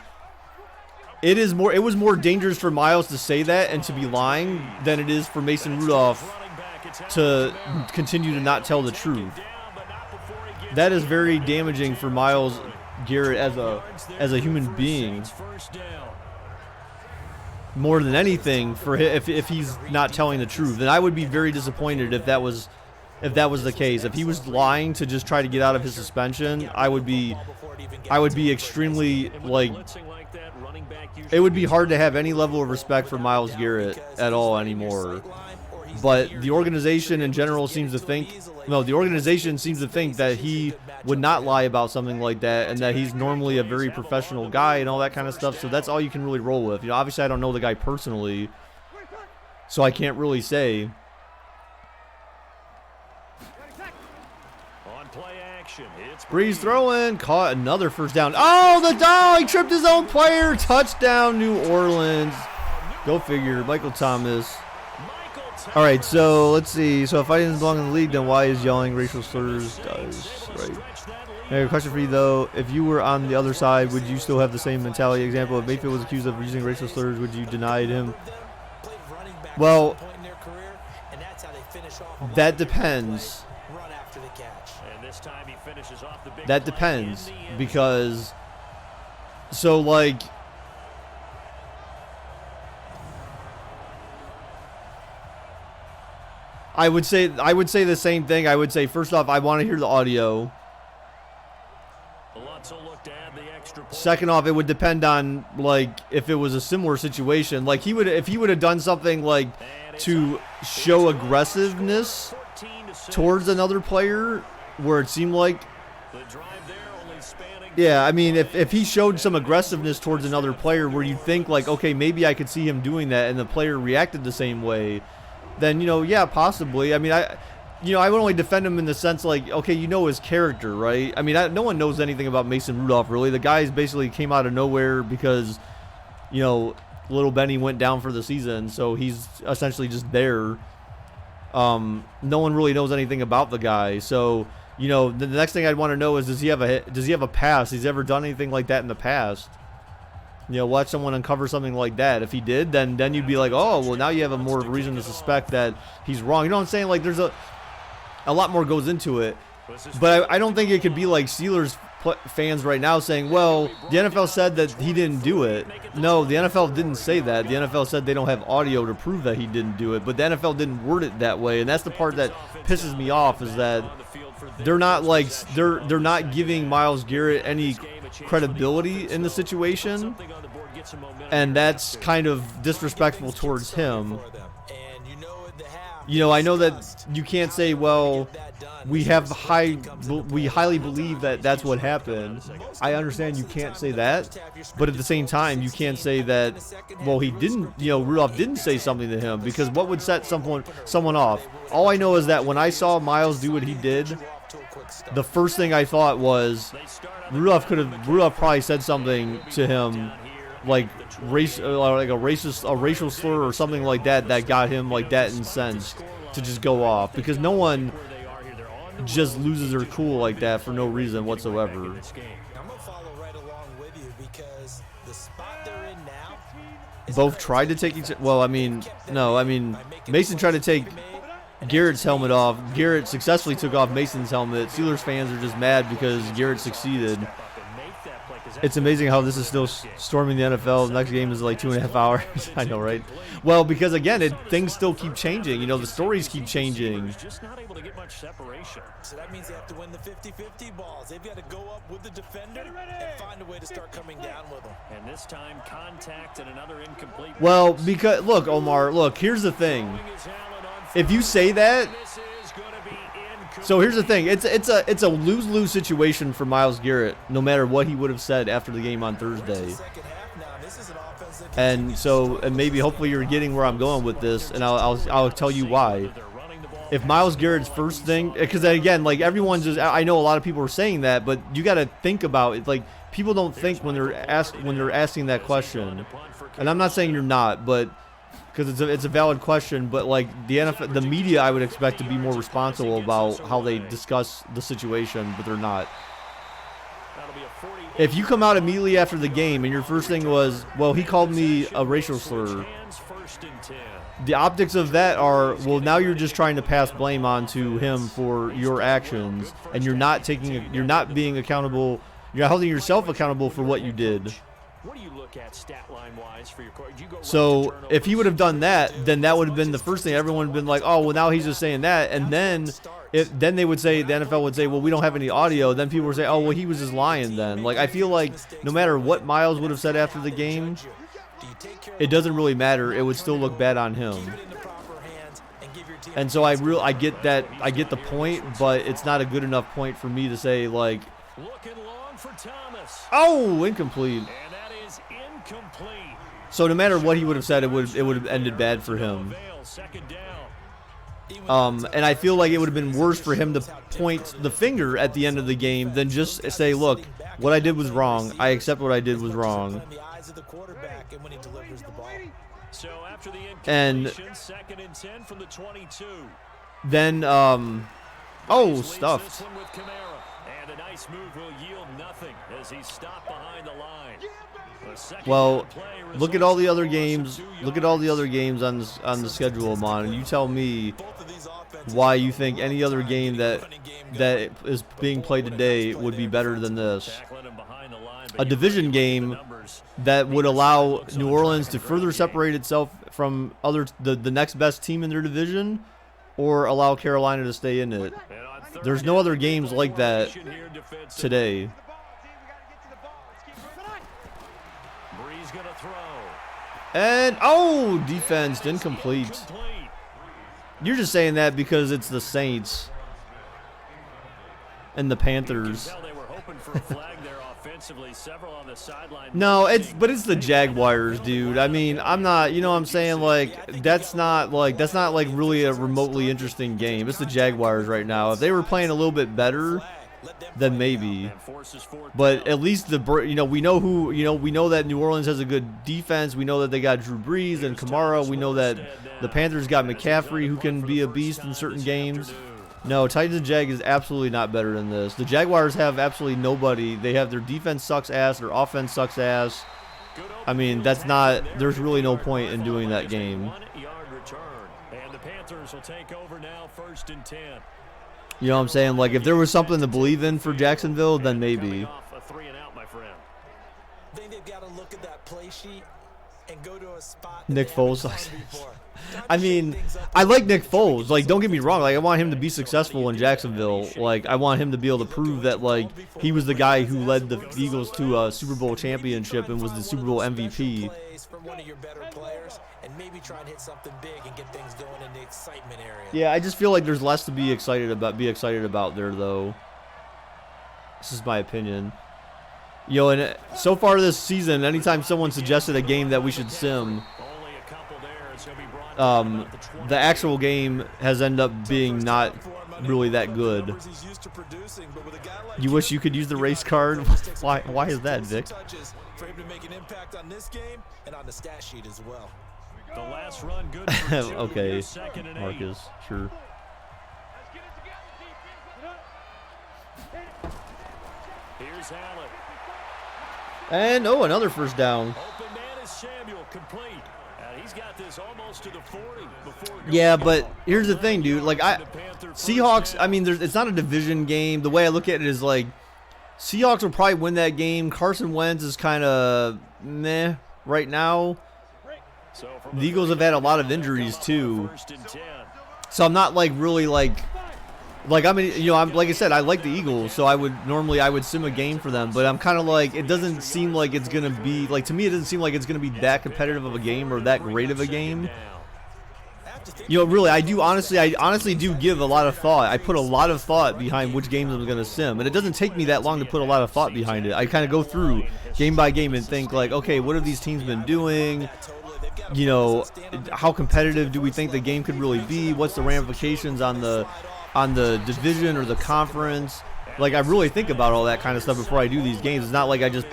it was more dangerous for Miles to say that and to be lying than it is for Mason Rudolph to continue to not tell the truth. That is very damaging for Myles Garrett as a human being. More than anything, for if he's not telling the truth, then I would be very disappointed if that was the case. If he was lying to just try to get out of his suspension, I would be extremely, like, it would be hard to have any level of respect for Myles Garrett at all anymore. But the organization in general seems to think that he would not lie about something like that, and that he's normally a very professional guy and all that kind of stuff. So that's all you can really roll with. You know, obviously I don't know the guy personally, so I can't really say. On play action, it's Breeze throwing, caught another first down. Oh, the dog! He tripped his own player. Touchdown, New Orleans. Go figure. Michael Thomas. All right, so let's see. So if I didn't belong in the league, then why is yelling racial slurs does, right? I have a question for you, though. If you were on the other side, would you still have the same mentality? Example, if Mayfield was accused of using racial slurs, would you deny him? Well, that depends. That depends, because, so, like, I would say the same thing. I would say, first off, I want to hear the audio. Second off, it would depend on, like, if it was a similar situation. Like, if he would have done something like to show aggressiveness towards another player, where it seemed like, yeah, I mean, if he showed some aggressiveness towards another player, where you think like, okay, maybe I could see him doing that, and the player reacted the same way, then, you know, yeah, possibly. I mean, I would only defend him in the sense, like, okay, you know his character, right? I mean, no one knows anything about Mason Rudolph, really. The guy basically came out of nowhere because, you know, little Benny went down for the season, so he's essentially just there. No one really knows anything about the guy, so, you know, the next thing I'd want to know is, does he have a pass? He's ever done anything like that in the past? watch someone uncover something like that. If he did, then you'd be like, oh, well, now you have a more reason to suspect that he's wrong. You know what I'm saying? Like, there's a lot more goes into it. But I don't think it could be like Steelers fans right now saying, well, the NFL said that he didn't do it. No, the NFL didn't say that. The NFL said they don't have audio to prove that he didn't do it, but the NFL didn't word it that way, and that's the part that pisses me off, is that they're not like they're not giving Myles Garrett any credibility in the situation, and that's kind of disrespectful towards him. I know that you can't say, well, we highly believe that that's what happened. I understand you can't say that, but at the same time, you can't say that, well, he didn't, Rudolph didn't say something to him, because what would set someone off? All I know is that when I saw Myles do what he did, the first thing I thought was Rudolph probably said something to him, like a racial slur or something like that got him like that incensed to just go off, because no one just loses their cool like that for no reason whatsoever. I'm gonna follow right along with you, because the spot they're in now Both tried to take each. Well, Mason tried to take Garrett's helmet off. Garrett successfully took off Mason's helmet. Steelers fans are just mad because Garrett succeeded. It's amazing how this is still storming the NFL. The next game is like 2.5 hours. I know, right? Well, because again, things still keep changing. The stories keep changing. Just not able to get much separation. So that means they have to win the 50-50 balls. They've got to go up with the defender and find a way to start coming down with them. And this time, contact and another incomplete. Well, because look, Omar, here's the thing. If you say that, so here's the thing. It's a lose-lose situation for Myles Garrett, no matter what he would have said after the game on Thursday. And so, maybe hopefully you're getting where I'm going with this, and I'll tell you why. If Myles Garrett's first thing, because again, like everyone's just, I know a lot of people are saying that, but you got to think about it. Like, people don't think when they're asking that question, and I'm not saying you're not, but because it's a valid question. But like the NFL, the media, I would expect to be more responsible about how they discuss the situation, but they're not. If you come out immediately after the game and your first thing was, well, he called me a racial slur, the optics of that are, well, now you're just trying to pass blame onto him for your actions, and you're not being accountable. You're not holding yourself accountable for what you did. What do you look at stat line wise for your court? So if he would have done that, then that would have been the first thing. Everyone would have been like, oh, well, now he's just saying that. And then they would say, the NFL would say, well, we don't have any audio. Then people would say, oh, well, he was just lying then. Like, I feel like no matter what Myles would have said after the game, it doesn't really matter. It would still look bad on him. And so I get that. I get the point, but it's not a good enough point for me to say, like, oh, incomplete. And that is incomplete. So no matter what he would have said, it would have ended bad for him. And I feel like it would have been worse for him to point the finger at the end of the game than just say, look, what I did was wrong. I accept what I did was wrong. So after the And second and 10 from the 22. Then, stuffed. And a nice move will yield nothing as he's stopped behind the line. Well, look at all the other games. Look at all the other games on the schedule, Amon, and you tell me why you think any other game that is being played today would be better than this. A division game that would allow New Orleans to further separate itself from the next best team in their division, or allow Carolina to stay in it. There's no other games like that today. And, defense incomplete. You're just saying that because it's the Saints and the Panthers. No, it's the Jaguars, dude. I mean, I'm not, you know what I'm saying? Like, that's not really a remotely interesting game. It's the Jaguars right now. If they were playing a little bit better, then maybe. But at least we know we know that New Orleans has a good defense. We know that they got Drew Brees and Kamara. We know that the Panthers got McCaffrey, who can be a beast in certain games. No, Titans and Jag is absolutely not better than this. The Jaguars have absolutely nobody. They have their defense sucks ass, their offense sucks ass, I mean, that's not, there's really no point in doing that game. 1-yard return. And the Panthers will take over now, 1st and 10. You know what I'm saying? Like, if there was something to believe in for Jacksonville, then maybe. A 3 and out, my friend. I think they've got to look at that play sheet and go to a spot Nick Foles. I mean, I like Nick Foles. Like, don't get me wrong. Like, I want him to be successful in Jacksonville. Like, I want him to be able to prove that, like, he was the guy who led the Eagles to a Super Bowl championship and was the Super Bowl MVP. From one of your better players and maybe try and hit something big and get things going in the excitement area. Yeah, I just feel like there's less to be excited about there, though. This is my opinion. You know, and so far this season, anytime someone suggested a game that we should sim, the actual game has ended up being not really that good. You wish you could use the race card? Why is that, Vic? For him to make an impact on this game and on the stat sheet as well. The last run good for 2. Okay, 2nd and 8. Marcus, sure. Here's Allen. And, oh, another first down. Open man is Samuel, complete. And he's got this almost to the 40 before. Yeah, but here's the thing, dude. Like, Seahawks, I mean, it's not a division game. The way I look at it is, like, Seahawks will probably win that game. Carson Wentz is kind of meh right now. The Eagles have had a lot of injuries, too. So I'm not, like, really, like I mean, you know, I'm like I said, I like the Eagles, so I would sim a game for them, but I'm kind of like, it doesn't seem like it's gonna be, like, to me it doesn't seem like it's gonna be that competitive of a game or that great of a game. You know, really, I honestly do give a lot of thought. I put a lot of thought behind which games I'm gonna sim, and it doesn't take me that long to put a lot of thought behind it. I kind of go through game by game and think, like, okay, what have these teams been doing? You know, how competitive do we think the game could really be? What's the ramifications on the division or the conference? Like, I really think about all that kind of stuff before I do these games. It's not like I just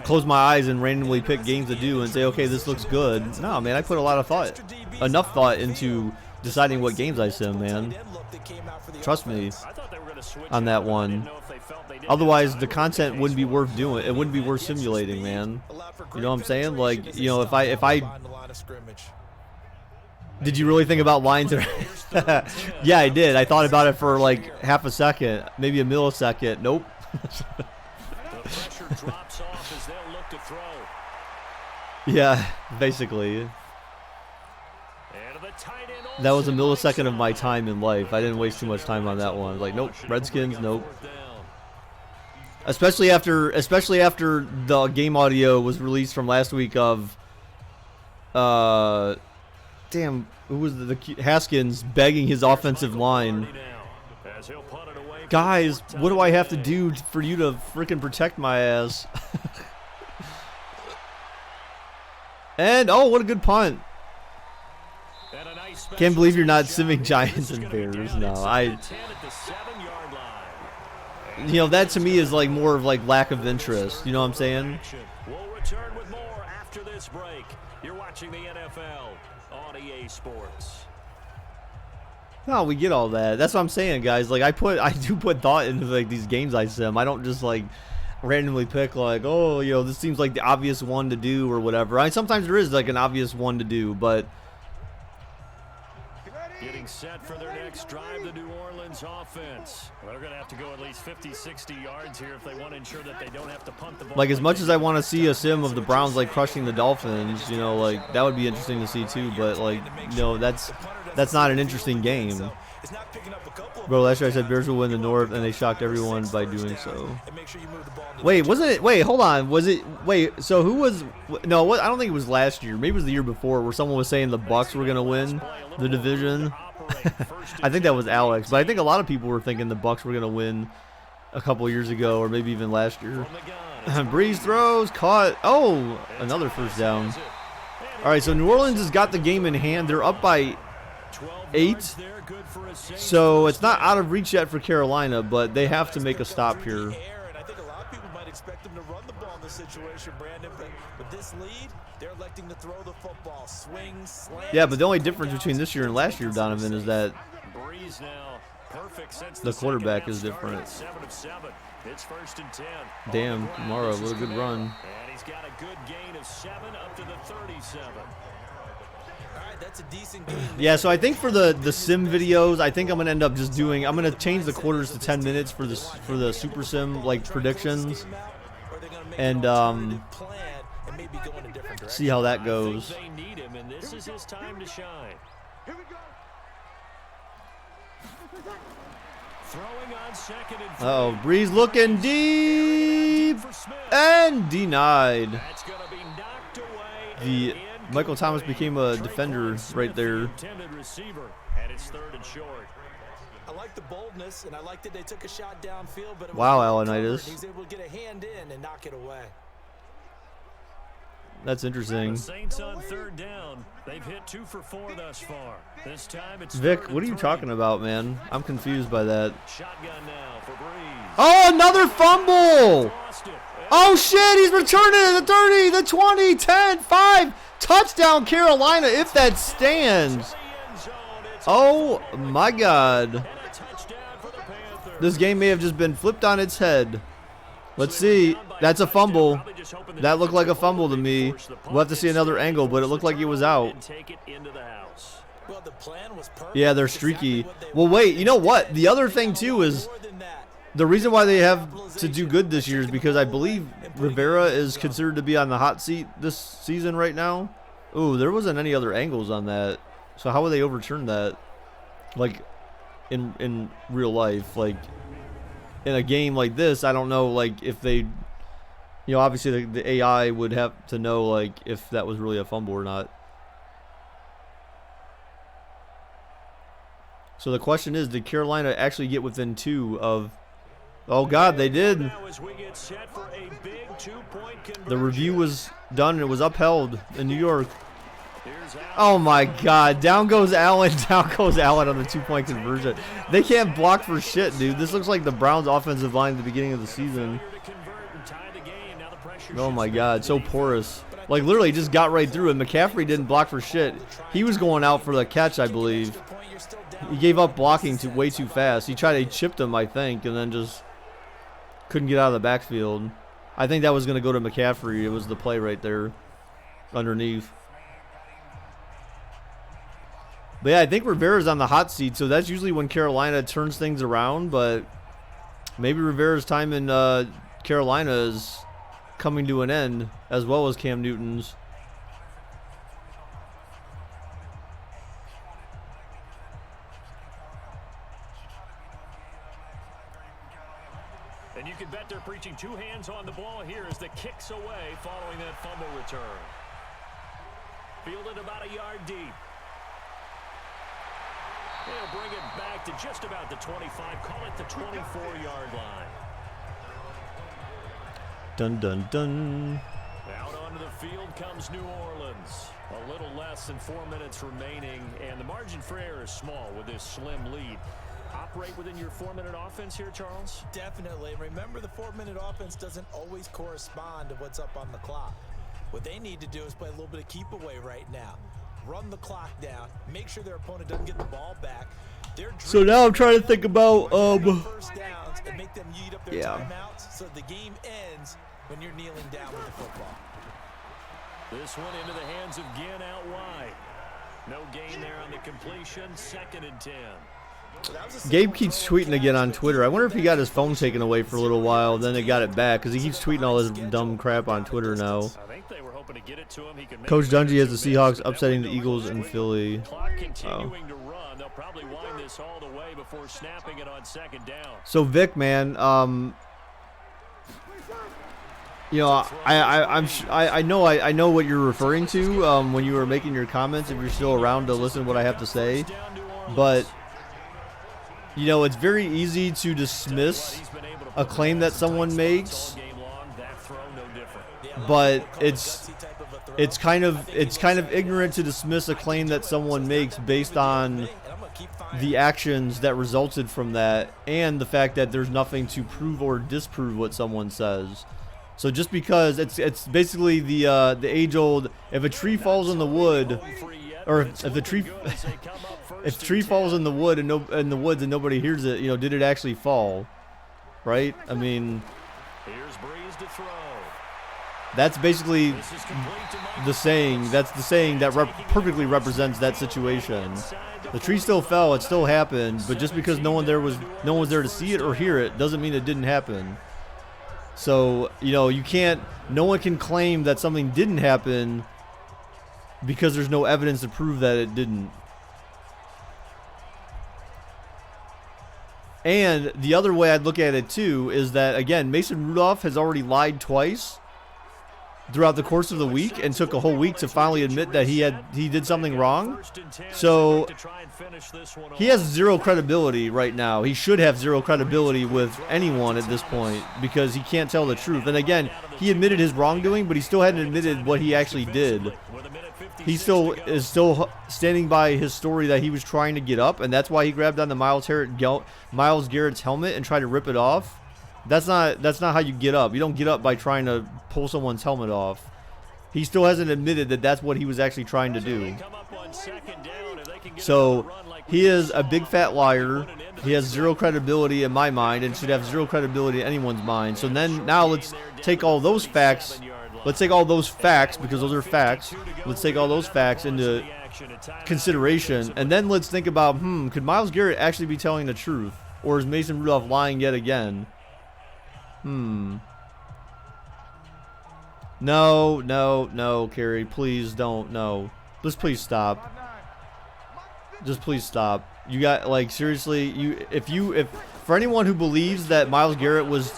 close my eyes and randomly pick games to do and say, okay, this looks good. No, man, I put a lot of thought, enough thought into deciding what games I sim, man. Trust me on that one. Otherwise, the content wouldn't be worth doing. It wouldn't be worth simulating, man. You know what I'm saying? Like, you know, if I did you really think about lines? Yeah, I did. I thought about it for like half a second, maybe a millisecond. Nope. The pressure drops off as they'll look to throw. Yeah, basically. That was a millisecond of my time in life. I didn't waste too much time on that one. Like, nope, Redskins, nope. Especially after the game audio was released from last week of, damn, who was the Haskins begging his offensive line. Guys, what do I have to do for you to freaking protect my ass? And, oh, what a good punt. Can't believe you're not simming Giants and Bears. No, you know, that to me is like more of like lack of interest. You know what I'm saying? We'll return with more after this break. You're watching the NFL on EA Sports. No, we get all that. That's what I'm saying, guys. Like, I do put thought into like these games I sim. I don't just like randomly pick like, oh, you know, this seems like the obvious one to do or whatever. I mean, sometimes there is like an obvious one to do, but getting set for their next drive, the New Orleans offense. They're going to have to go at least 50, 60 yards here if they want to ensure that they don't have to punt the ball. Like, as much as I want to see a sim of the Browns like crushing the Dolphins, you know, like that would be interesting to see too. But like, you know, that's not an interesting game. Bro, last year I said Bears will win the North, and they shocked everyone by doing so. Wait, wasn't it? Wait, hold on. Was it? Wait, so who was? No, I don't think it was last year. Maybe it was the year before, where someone was saying the Bucs were gonna win the division. I think that was Alex, but I think a lot of people were thinking the Bucs were gonna win a couple years ago, or maybe even last year. Breeze throws, caught. Oh, another first down. All right, so New Orleans has got the game in hand. They're up by 8. So it's not out of reach yet for Carolina, but they have to make a stop here. I think a lot of people might expect them to run the ball in this situation, Brandon, but with this lead, they're electing to throw the football. Swings, slants. Yeah, but the only difference between this year and last year, Donovan, is that the quarterback is different. Damn, Kamara, what a good run. got a good gain of 7 up to the 37. All right, that's a decent game. Yeah, so I think for the sim videos, I think I'm gonna end up just doing. I'm gonna change the quarters to 10 minutes for the super sim like predictions, and see how that goes. They need him, and this is his time to shine. Throwing on second and Uh-oh, Breeze looking deep and denied. That's going to be knocked away. The Michael Thomas became a defender right there. Intended receiver, and it's 3rd and short. I like the boldness, and I like that they took a shot downfield, but it was Wow, covered. Alanitis. He was able to get a hand in and knock it away. That's interesting. The Saints on 3rd down. They've hit 2 for 4 thus far. This time it's Vic, what are you talking about, man? I'm confused by that. Shotgun now for Breeze. Oh, another fumble! Lost it. Oh, shit, he's returning it. The 30, the 20, 10, 5. Touchdown, Carolina, if that stands. Oh, my God. This game may have just been flipped on its head. Let's see. That's a fumble. That looked like a fumble to me. We'll have to see another angle, but it looked like it was out. Yeah, they're streaky. Well, wait, you know what? The other thing, too, is the reason why they have to do good this year is because I believe Rivera is considered to be on the hot seat this season right now. Ooh, there wasn't any other angles on that. So how would they overturn that? Like, in real life, like, in a game like this, I don't know, like, if they, you know, obviously the AI would have to know, like, if that was really a fumble or not. So the question is, did Carolina actually get within 2 of... Oh, God, they did. The review was done and it was upheld in New York. Oh, my God. Down goes Allen. Down goes Allen on the 2-point conversion. They can't block for shit, dude. This looks like the Browns' offensive line at the beginning of the season. Oh, my God. So porous. Like, literally just got right through it. McCaffrey didn't block for shit. He was going out for the catch, I believe. He gave up blocking way too fast. He chipped him, I think, and then just couldn't get out of the backfield. I think that was going to go to McCaffrey. It was the play right there underneath. But yeah, I think Rivera's on the hot seat, so that's usually when Carolina turns things around, but maybe Rivera's time in Carolina is coming to an end, as well as Cam Newton's. And you can bet they're preaching 2 hands on the ball here as the kick's away following that fumble return. Fielded about a yard deep. They'll bring it back to just about the 25. Call it the 24-yard line. Dun, dun, dun. Out onto the field comes New Orleans. A little less than 4 minutes remaining, and the margin for error is small with this slim lead. Operate within your 4-minute offense here, Charles? Definitely. Remember, the 4-minute offense doesn't always correspond to what's up on the clock. What they need to do is play a little bit of keep away right now. Run the clock down. Make sure their opponent doesn't get the ball back. So now I'm trying to think about first downs and make them eat up their timeouts so the game ends when you're kneeling down with the football. This one into the hands of Ginn out wide. No gain there on the completion. 2nd and 10. Gabe keeps tweeting again on Twitter. I wonder if he got his phone taken away for a little while, then they got it back, because he keeps tweeting all this dumb crap on Twitter now. Coach Dungy has the Seahawks upsetting the Eagles in Philly. Oh. So Vic, man, you know, I know what you're referring to when you were making your comments. If you're still around to listen to what I have to say, but you know, it's very easy to dismiss a claim that someone makes, but it's kind of ignorant to dismiss a claim that someone makes based on the actions that resulted from that and the fact that there's nothing to prove or disprove what someone says. So just because it's basically the age-old, if a tree falls in the wood, or if the tree if the tree falls in the wood and in the woods and nobody hears it, you know, did it actually fall? Right? I mean, here's Breeze to throw. That's basically the saying. That's the saying that perfectly represents that situation. The tree still fell. It still happened. But just because no one was there to see it or hear it doesn't mean it didn't happen. So, you know, no one can claim that something didn't happen because there's no evidence to prove that it didn't. And the other way I'd look at it too is that, again, Mason Rudolph has already lied twice throughout the course of the week and took a whole week to finally admit that he did something wrong. So he has zero credibility right now. He should have zero credibility with anyone at this point because he can't tell the truth. And again, he admitted his wrongdoing, but he still hadn't admitted what he actually did. He still is standing by his story that he was trying to get up, and that's why he grabbed on the Myles Garrett's helmet and tried to rip it off. That's not how you get up. You don't get up by trying to pull someone's helmet off. He still hasn't admitted that that's what he was actually trying to do. So he is a big fat liar. He has zero credibility in my mind and should have zero credibility in anyone's mind. So now let's take all those facts. Let's take all those facts, because those are facts. Let's take all those facts into consideration, and then let's think about, could Myles Garrett actually be telling the truth? Or is Mason Rudolph lying yet again? No, Kerry. Please don't. No. Just please stop. Just please stop. You got, like, seriously, if for anyone who believes that Myles Garrett was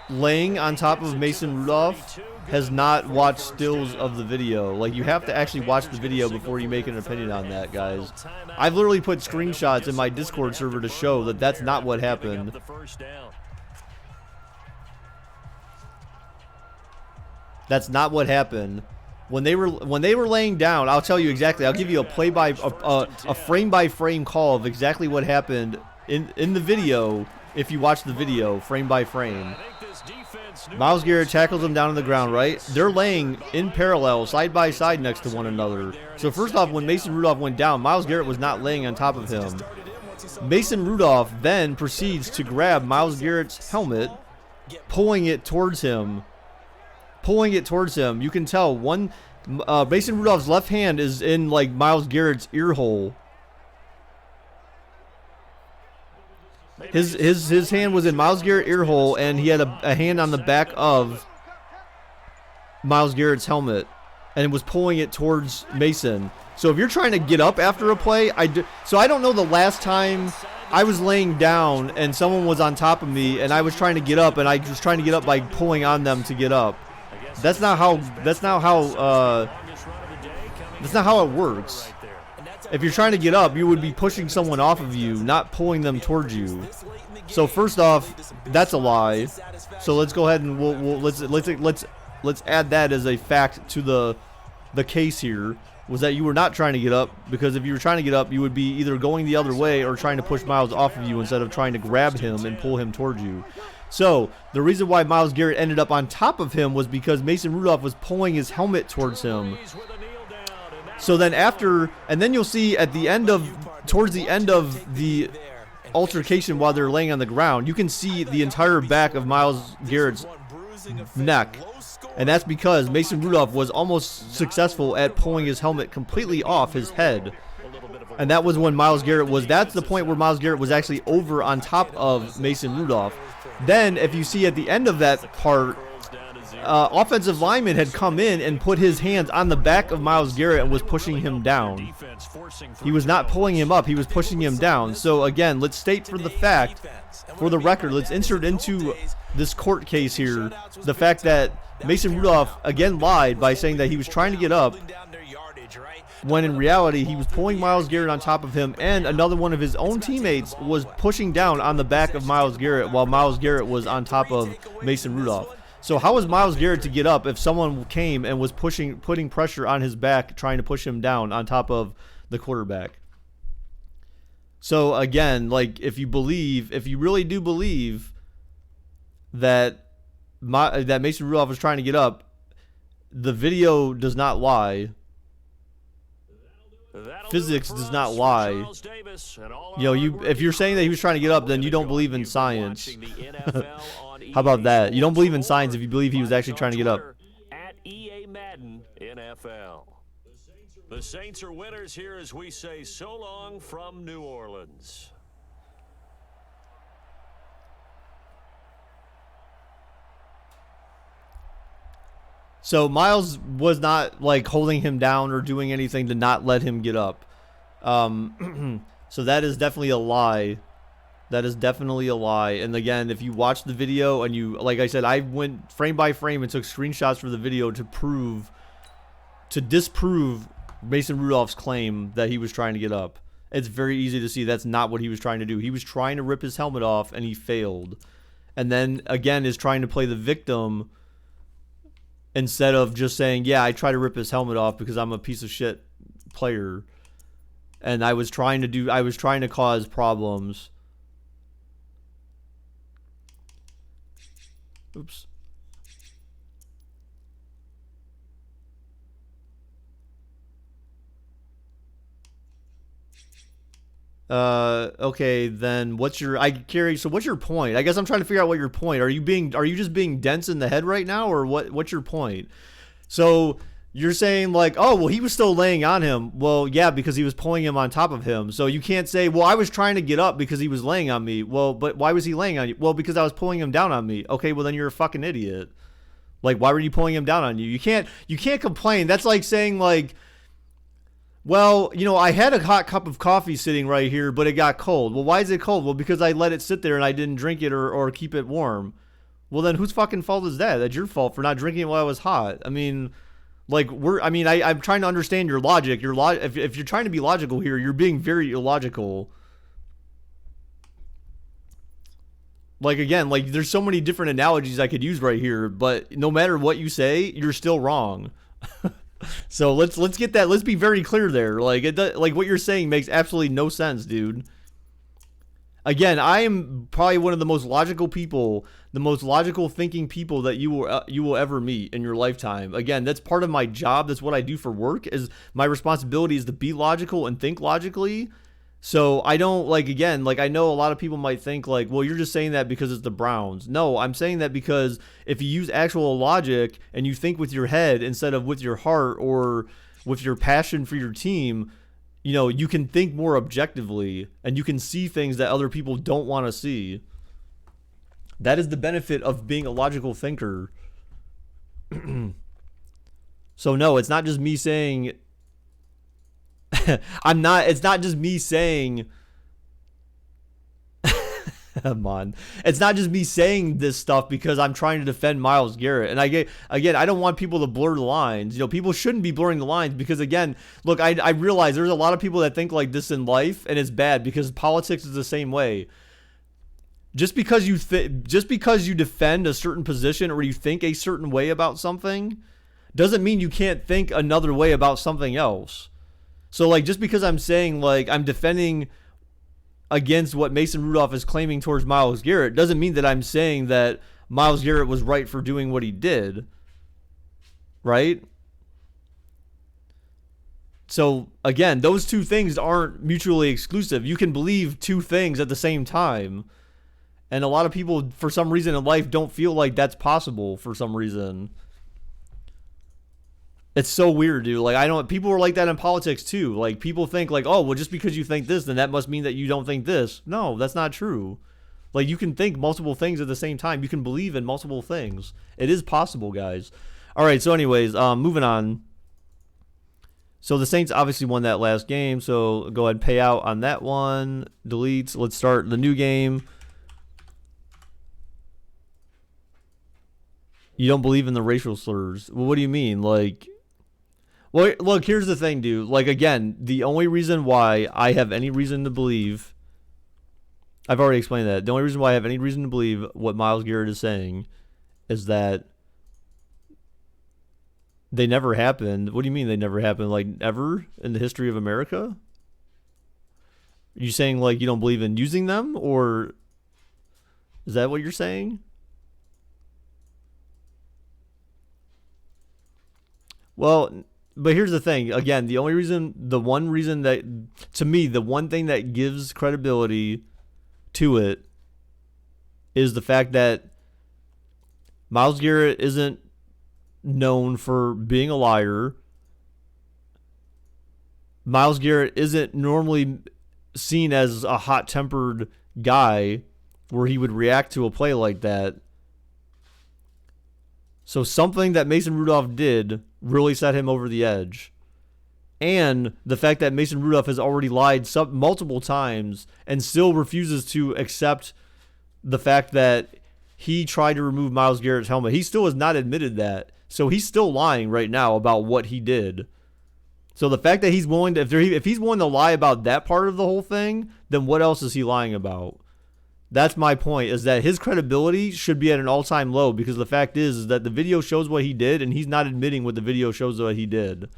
laying on top of Mason Rudolph has not watched stills of the video. Like, you have to actually watch the video before you make an opinion on that, guys. I've literally put screenshots in my Discord server to show that that's not what happened. That's not what happened. When they were laying down, I'll tell you exactly. I'll give you a frame by frame call of exactly what happened in the video. If you watch the video frame by frame, Myles Garrett tackles him down on the ground, right? They're laying in parallel, side by side next to one another. So first off, when Mason Rudolph went down, Myles Garrett was not laying on top of him. Mason Rudolph then proceeds to grab Myles Garrett's helmet, pulling it towards him. You can tell Mason Rudolph's left hand is in, like, Myles Garrett's ear hole. His hand was in Myles Garrett's ear hole, and he had a hand on the back of Myles Garrett's helmet, and it was pulling it towards Mason. So if you're trying to get up after a play, so I don't know the last time I was laying down and someone was on top of me, and I was trying to get up, and I was trying to get up by pulling on them to get up. That's not how it works. If you're trying to get up, you would be pushing someone off of you, not pulling them towards you. So first off, that's a lie. So let's go ahead and let's add that as a fact to the case here, was that you were not trying to get up, because if you were trying to get up, you would be either going the other way or trying to push Myles off of you instead of trying to grab him and pull him towards you. So the reason why Myles Garrett ended up on top of him was because Mason Rudolph was pulling his helmet towards him. So then and then you'll see towards the end of the altercation while they're laying on the ground, you can see the entire back of Myles Garrett's neck. And that's because Mason Rudolph was almost successful at pulling his helmet completely off his head. And that was when that's the point where Myles Garrett was actually over on top of Mason Rudolph. Then, if you see at the end of that part, offensive lineman had come in and put his hands on the back of Myles Garrett and was pushing him down. He was not pulling him up, he was pushing him down. So again, let's state for the record, let's insert into this court case here the fact that Mason Rudolph again lied by saying that he was trying to get up, when in reality he was pulling Myles Garrett on top of him, and another one of his own teammates was pushing down on the back of Myles Garrett while Myles Garrett was on top of Mason Rudolph. So how was Myles Garrett to get up if someone came and was putting pressure on his back, trying to push him down on top of the quarterback? So again, like, if you really do believe that Mason Rudolph was trying to get up, the video does not lie. Physics does not lie. If you're saying that he was trying to get up, then you don't believe in science. How about that? You don't believe in science if you believe he was actually trying to get up. Madden NFL. The Saints are winners here as we say so long from New Orleans. So Miles was not like holding him down or doing anything to not let him get up. So that is definitely a lie. That is definitely a lie. And again, if you watch the video and you, like I said, I went frame by frame and took screenshots for the video to disprove Mason Rudolph's claim that he was trying to get up. It's very easy to see that's not what he was trying to do. He was trying to rip his helmet off and he failed. And then again is trying to play the victim instead of just saying, yeah, I tried to rip his helmet off because I'm a piece of shit player. And I was trying to cause problems. Oops. Okay, then what's your so what's your point? I guess I'm trying to figure out what your point. Are you just being dense in the head right now, or what's your point? So you're saying like, oh, well, he was still laying on him. Well, yeah, because he was pulling him on top of him. So you can't say, well, I was trying to get up because he was laying on me. Well, but why was he laying on you? Well, because I was pulling him down on me. Okay, well then you're a fucking idiot. Like, why were you pulling him down on you? You can't complain. That's like saying like, well, you know, I had a hot cup of coffee sitting right here, but it got cold. Well, why is it cold? Well, because I let it sit there and I didn't drink it or keep it warm. Well, then whose fucking fault is that? That's your fault for not drinking it while it was hot. I mean, like I'm trying to understand your logic. If you're trying to be logical here, you're being very illogical. Like again, like there's so many different analogies I could use right here, but no matter what you say, you're still wrong. So let's get that. Let's be very clear there. Like like what you're saying makes absolutely no sense, dude. Again, I am probably one of the most logical people, the most logical thinking people that you will ever meet in your lifetime. Again, that's part of my job. That's what I do for work. Is my responsibility is to be logical and think logically. So I don't again, I know a lot of people might think like, well, you're just saying that because it's the Browns. No, I'm saying that because if you use actual logic and you think with your head instead of with your heart or with your passion for your team, you know, you can think more objectively and you can see things that other people don't want to see. That is the benefit of being a logical thinker. So no, it's not just me saying it's not just me saying come on. It's not just me saying this stuff because I'm trying to defend Myles Garrett. And I don't want people to blur the lines. You know, people shouldn't be blurring the lines because again, look, I realize there's a lot of people that think like this in life and it's bad because politics is the same way. Just because you defend a certain position or you think a certain way about something doesn't mean you can't think another way about something else. So like just because I'm saying like I'm defending against what Mason Rudolph is claiming towards Myles Garrett doesn't mean that I'm saying that Myles Garrett was right for doing what he did. Right? So again, those two things aren't mutually exclusive. You can believe two things at the same time. And a lot of people for some reason in life don't feel like that's possible for some reason. It's so weird, dude. Like people are like that in politics too. Like people think like, oh, well, just because you think this, then that must mean that you don't think this. No, that's not true. Like you can think multiple things at the same time. You can believe in multiple things. It is possible, guys. All right. So anyways, moving on. So the Saints obviously won that last game. So go ahead and pay out on that one. Delete. Let's start the new game. You don't believe in the racial slurs. Well, what do you mean? Like, well, look, here's the thing, dude. Like, again, the only reason why I have any reason to believe, I've already explained that. The only reason why I have any reason to believe what Myles Garrett is saying is that they never happened. What do you mean they never happened? Like, ever in the history of America? Are you saying, like, you don't believe in using them? Or is that what you're saying? Well, but here's the thing. Again, the one reason that, to me, the one thing that gives credibility to it is the fact that Myles Garrett isn't known for being a liar. Myles Garrett isn't normally seen as a hot-tempered guy where he would react to a play like that. So something that Mason Rudolph did really set him over the edge. And the fact that Mason Rudolph has already lied multiple times and still refuses to accept the fact that he tried to remove Myles Garrett's helmet. He still has not admitted that. So he's still lying right now about what he did. So the fact that he's willing to, if he's willing to lie about that part of the whole thing, then what else is he lying about? That's my point, is that his credibility should be at an all-time low, because the fact is that the video shows what he did, and he's not admitting what the video shows what he did.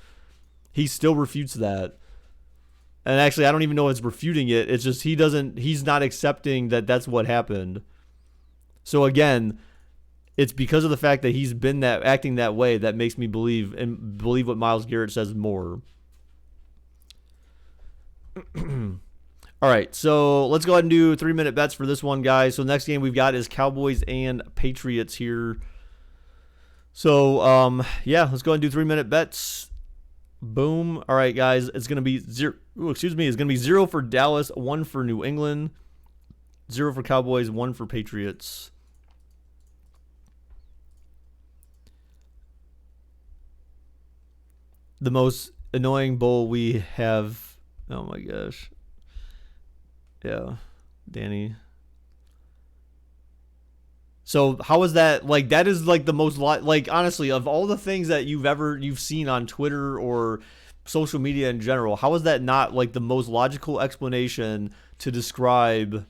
He still refutes that. And actually, I don't even know if it's refuting it. It's just he's not accepting that that's what happened. So again, it's because of the fact that he's been acting that way that makes me believe what Myles Garrett says more. All right, so let's go ahead and do 3-minute bets for this one, guys. So the next game we've got is Cowboys and Patriots here. So, yeah, let's go ahead and do 3-minute bets. Boom. All right, guys, it's going to be zero. It's going to be 0 for Dallas, 1 for New England, 0 for Cowboys, 1 for Patriots. The most annoying bowl we have. Oh my gosh. Yeah, Danny. So how is that, like, that is like the most, like, honestly, of all the things that you've seen on Twitter or social media in general, how is that not like the most logical explanation to describe?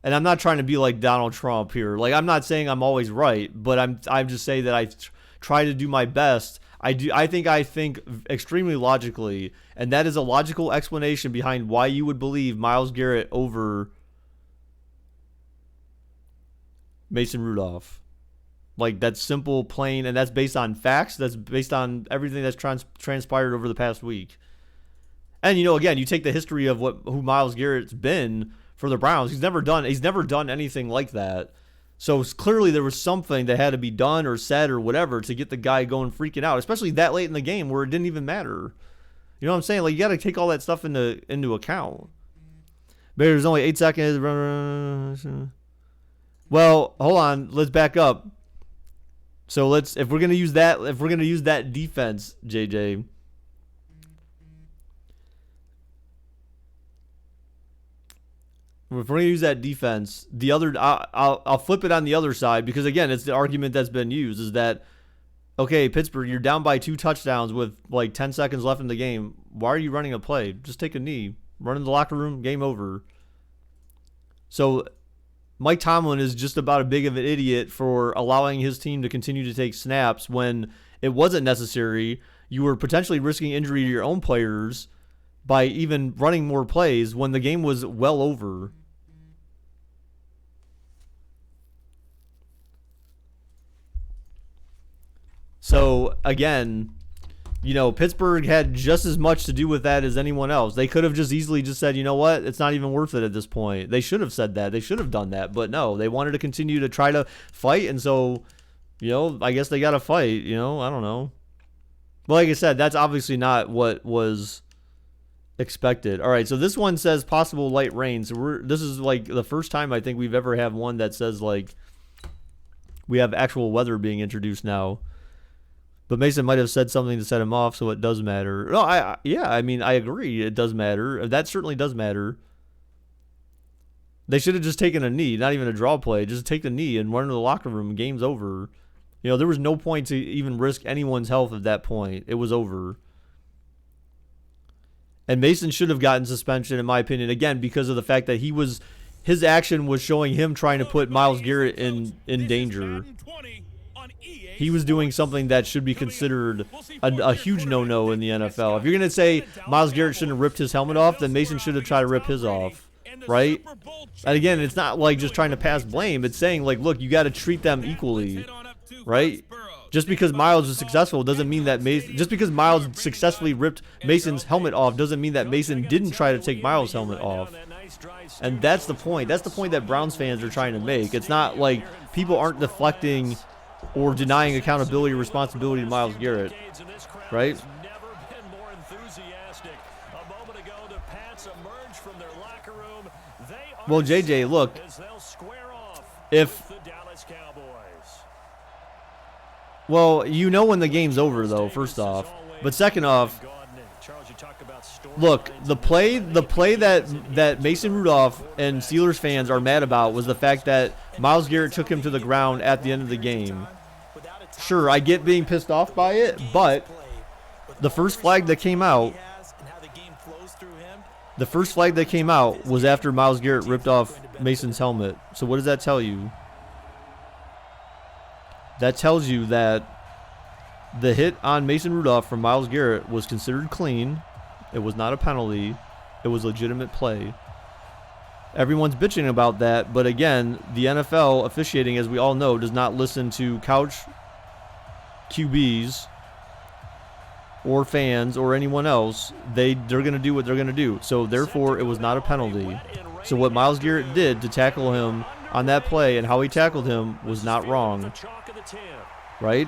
And I'm not trying to be like Donald Trump here. Like, I'm not saying I'm always right, but I'm just saying that I try to do my best. I think extremely logically, and that is a logical explanation behind why you would believe Myles Garrett over Mason Rudolph. Like, that's simple, plain, and that's based on facts. That's based on everything that's transpired over the past week. And, you know, again, you take the history of who Myles Garrett's been for the Browns. He's never done anything like that. So clearly there was something that had to be done or said or whatever to get the guy going freaking out, especially that late in the game where it didn't even matter. You know what I'm saying? Like, you got to take all that stuff into account. But there's only 8 seconds. Well, hold on. Let's back up. So if we're gonna use that defense, JJ. If we're gonna use that defense, I'll flip it on the other side, because again, it's the argument that's been used, is that, okay, Pittsburgh, you're down by 2 touchdowns with like 10 seconds left in the game. Why are you running a play? Just take a knee, run in the locker room, game over. So Mike Tomlin is just about as big of an idiot for allowing his team to continue to take snaps when it wasn't necessary. You were potentially risking injury to your own players by even running more plays when the game was well over. So, again, you know, Pittsburgh had just as much to do with that as anyone else. They could have just easily just said, you know what, it's not even worth it at this point. They should have said that. They should have done that. But no, they wanted to continue to try to fight. And so, you know, I guess they got to fight. You know, I don't know. But like I said, that's obviously not what was expected. All right, so this one says possible light rain. So this is like the first time I think we've ever had one that says, like, we have actual weather being introduced now. But Mason might have said something to set him off, so it does matter. No, I mean, I agree. It does matter. That certainly does matter. They should have just taken a knee, not even a draw play. Just take the knee and run into the locker room. Game's over. You know, there was no point to even risk anyone's health at that point. It was over. And Mason should have gotten suspension, in my opinion, again, because of the fact that his action was showing him trying to put Myles Garrett in danger. He was doing something that should be considered a huge no-no in the NFL. If you're going to say Myles Garrett shouldn't have ripped his helmet off, then Mason should have tried to rip his off, right? And again, it's not like just trying to pass blame. It's saying, like, look, you got to treat them equally, right? Just because Myles is successful doesn't mean that just because Myles successfully ripped Mason's helmet off doesn't mean that Mason didn't try to take Myles' helmet off. And that's the point. That's the point that Browns fans are trying to make. It's not like people aren't deflecting or denying accountability or responsibility to Myles Garrett, right? Well, JJ, look, if, well, you know when the game's over, though, first off. But second off, look, the play that Mason Rudolph and Steelers fans are mad about was the fact that Myles Garrett took him to the ground at the end of the game. Sure, I get being pissed off by it, but the first flag that came out, was after Myles Garrett ripped off Mason's helmet. So what does that tell you? That tells you that the hit on Mason Rudolph from Myles Garrett was considered clean. It was not a penalty. It was legitimate play. Everyone's bitching about that, but again, the NFL officiating, as we all know, does not listen to couch QBs or fans or anyone else. They're going to do what they're going to do. So therefore, it was not a penalty. So what Myles Garrett did to tackle him on that play and how he tackled him was not wrong. Right?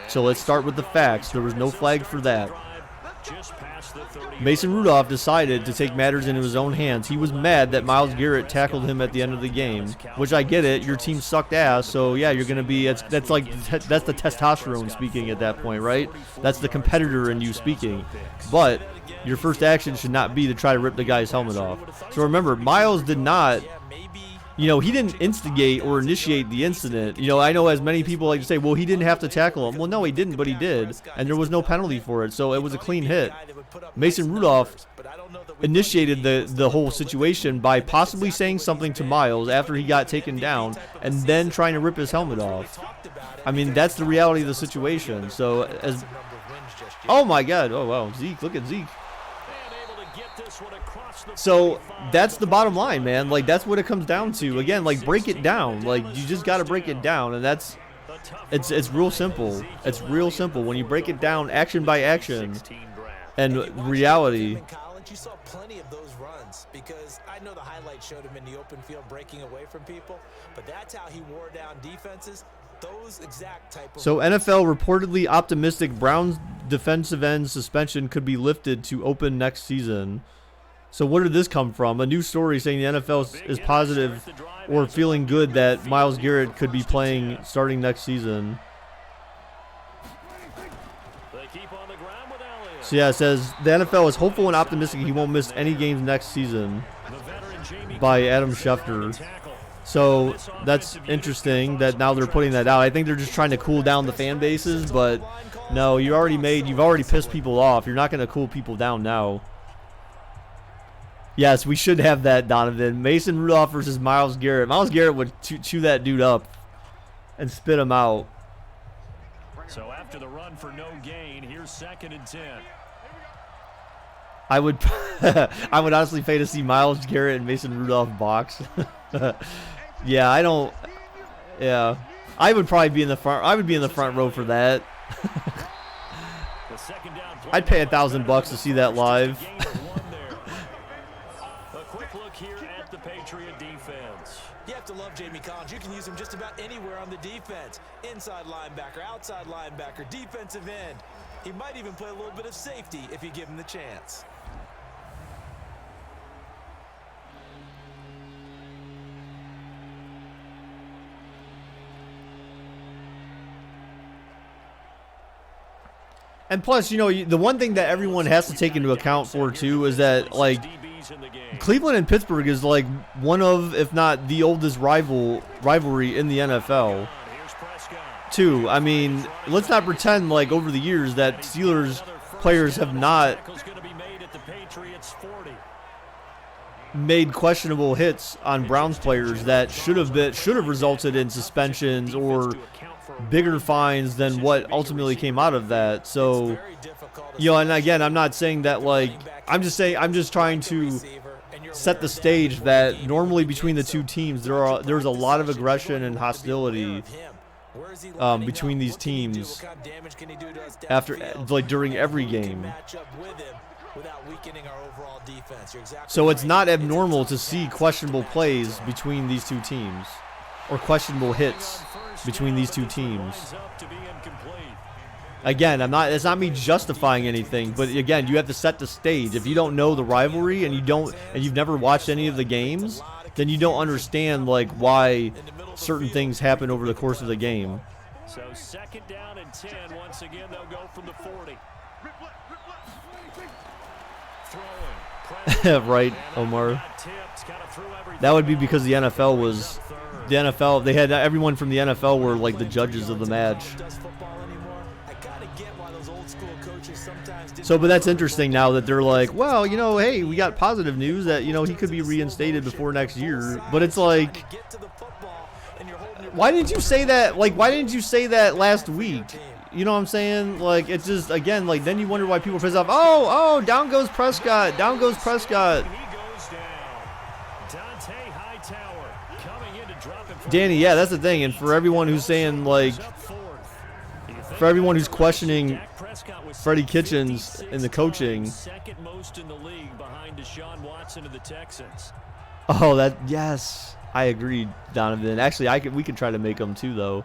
So let's start with the facts. There was no flag for that. Mason Rudolph decided to take matters into his own hands. He was mad that Myles Garrett tackled him at the end of the game, which I get it. Your team sucked ass, so yeah, you're going to be, that's the testosterone speaking at that point, right? That's the competitor in you speaking. But your first action should not be to try to rip the guy's helmet off. So remember, Myles did not, he didn't instigate or initiate the incident. I know as many people like to say, well, he didn't have to tackle him. Well, no, he didn't, but he did. And there was no penalty for it, so it was a clean hit. Mason Rudolph initiated the whole situation by possibly saying something to Myles after he got taken down and then trying to rip his helmet off. I mean, that's the reality of the situation. So, oh my God. Oh, wow. Zeke, look at Zeke. So that's the bottom line, man. Like, that's what it comes down to. Again, like, break it down. Like, you just got to break it down, and it's real simple. It's real simple when you break it down action by action and reality. You saw plenty of those runs because I know the highlight showed him in the open field breaking away from people, but that's how he wore down defenses. Those exact type of. So NFL reportedly optimistic Browns defensive end suspension could be lifted to open next season. So where did this come from? A new story saying the NFL is positive or feeling good that Myles Garrett could be playing starting next season. So yeah, it says the NFL is hopeful and optimistic he won't miss any games next season by Adam Schefter. So that's interesting that now they're putting that out. I think they're just trying to cool down the fan bases, but no, you've already pissed people off. You're not going to cool people down now. Yes, we should have that, Donovan. Mason Rudolph versus Myles Garrett. Myles Garrett would chew that dude up and spit him out. So after the run for no gain, here's 2nd and 10. I would honestly pay to see Myles Garrett and Mason Rudolph box. Yeah, I would probably be in the front. I would be in the front row for that. I'd pay $1,000 to see that live. You have to love Jamie Collins. You can use him just about anywhere on the defense. Inside linebacker, outside linebacker, defensive end. He might even play a little bit of safety if you give him the chance. And plus, the one thing that everyone has to take into account for, too, is that, like, Cleveland and Pittsburgh is, like, one of, if not the oldest rivalry in the NFL. Too. I mean, let's not pretend, like, over the years that Steelers players have not made questionable hits on Browns players that should have resulted in suspensions or bigger fines than what ultimately came out of that. So, and again, I'm not saying that, like, I'm just trying to set the stage that normally between the two teams there's a lot of aggression and hostility between these teams during every game. So it's not abnormal to see questionable plays between these two teams. or questionable hits between these two teams. Again, it's not me justifying anything, but again, you have to set the stage. If you don't know the rivalry and you've never watched any of the games, then you don't understand like why certain things happen over the course of the game. So 2nd down and 10. Once again, they'll go from the 40. Right, Omar. That would be because the NFL, they had everyone from the NFL were like the judges of the match. So, but that's interesting now that they're like, well, you know, hey, we got positive news that, you know, he could be reinstated before next year. But it's like, why didn't you say that? Like, why didn't you say that last week? You know what I'm saying? Like, it's just, again, like, then you wonder why people are pissed off. Oh, down goes Prescott. Down goes Prescott. Danny, yeah, that's the thing. And for everyone who's saying, like, for everyone who's questioning Freddie Kitchens in the coaching. Second most in the league behind Deshaun Watson of the Texans. Oh, yes, I agree, Donovan. Actually, we could try to make them too, though.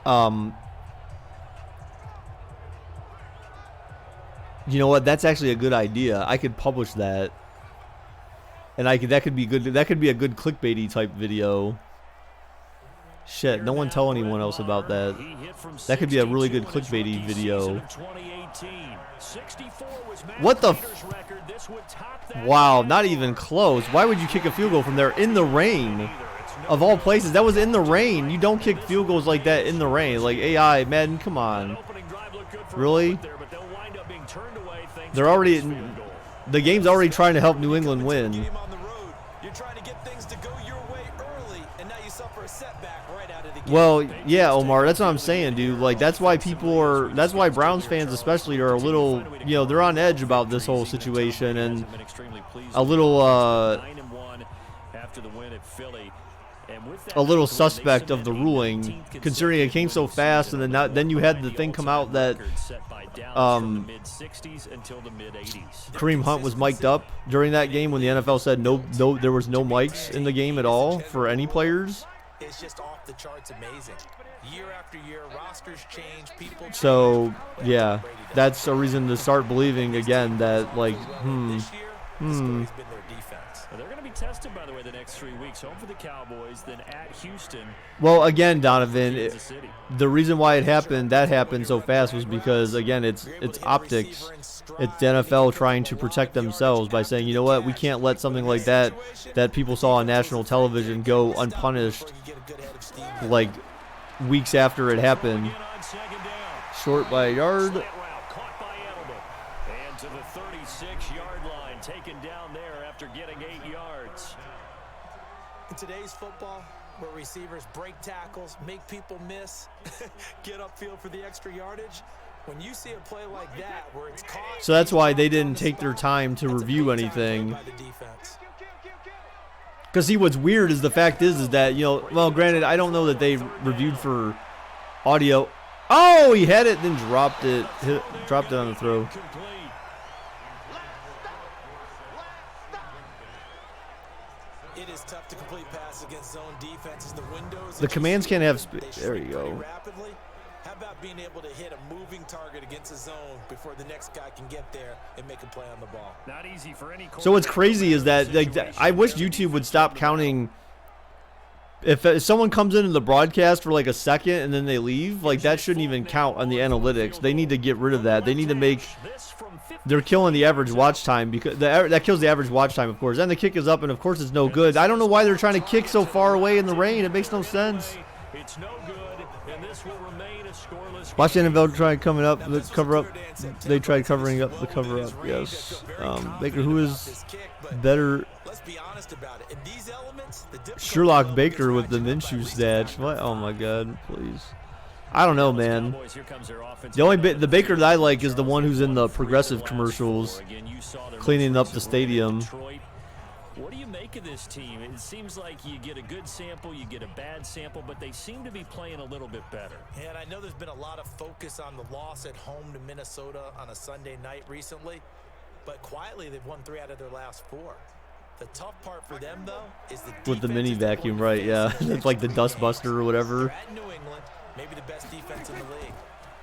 You know what? That's actually a good idea. I could publish that, and that could be good. That could be a good clickbaity type video. Shit, no one tell anyone else about that. That could be a really good clickbaity video. What the wow, not even close. Why would you kick a field goal from there in the rain? Of all places, that was in the rain. You don't kick field goals like that in the rain. Like, AI, Madden, come on. Really? They're already... The game's already trying to help New England win. You're trying to get things to go your way early, and now you suffer a setback right out of the gate. Well, yeah, Omar, that's what I'm saying, dude. Like, that's why Browns fans especially are a little, you know, they're on edge about this whole situation and a little suspect of the ruling, considering it came so fast, and then you had the thing come out that Kareem Hunt was mic'd up during that game when the NFL said no, there was no mics in the game at all for any players. It's just off the charts amazing. Year after year, rosters change, people. So yeah, that's a reason to start believing again that like They're going to be tested, by the way, the next 3 weeks. Home for the Cowboys, then at Houston. Well, again, Donovan, the reason why that happened so fast was because, again, it's optics. It's the NFL trying to protect themselves by saying, you know what, we can't let something like that people saw on national television go unpunished, like weeks after it happened. Short by a yard. Caught by Edelman. And to the 36-yard line, taken down there after getting 8 yards. In today's football, where receivers break tackles, make people miss, get upfield for the extra yardage, when you see a play like that where it's caught... So that's why they didn't take their time to review anything. Because see, what's weird is the fact is that, you know, well, granted, I don't know that they reviewed for audio. Oh, he had it, then dropped it on the throw. It is tough to complete passes against zone defenses. The windows. The commands can't have. There you go. Rapidly. How about being able to hit a moving target against a zone before the next guy can get there and make a play on the ball? Not easy for any. So what's crazy is that, like, I wish YouTube would stop counting. If someone comes into the broadcast for like a second and then they leave, like that shouldn't even count on the analytics. They need to get rid of that. They need to make. They're killing the average watch time because that kills the average watch time, of course. And the kick is up, and of course it's no good. I don't know why they're trying to kick so far away in the rain. It makes no sense. It's no good, and this will remain a scoreless. Watch the NFL try coming up, the cover up. They tried covering up the cover up. Yes. Baker, who is better? Let's be honest about it. In these elements, Sherlock Baker with the Minshew stats. What? Oh my God! Please. I don't know, man. The Baker that I like is the one who's in the Progressive commercials, cleaning up the stadium. What do you make of this team? It seems like you get a good sample, you get a bad sample, but they seem to be playing a little bit better. And I know there's been a lot of focus on the loss at home to Minnesota on a Sunday night recently, but quietly they've won 3 out of their last 4. The tough part for them, though, is the With the mini defense is vacuum, going right? to Yeah, face it's like the dust buster or whatever. They're at New England, maybe the best defense in the league.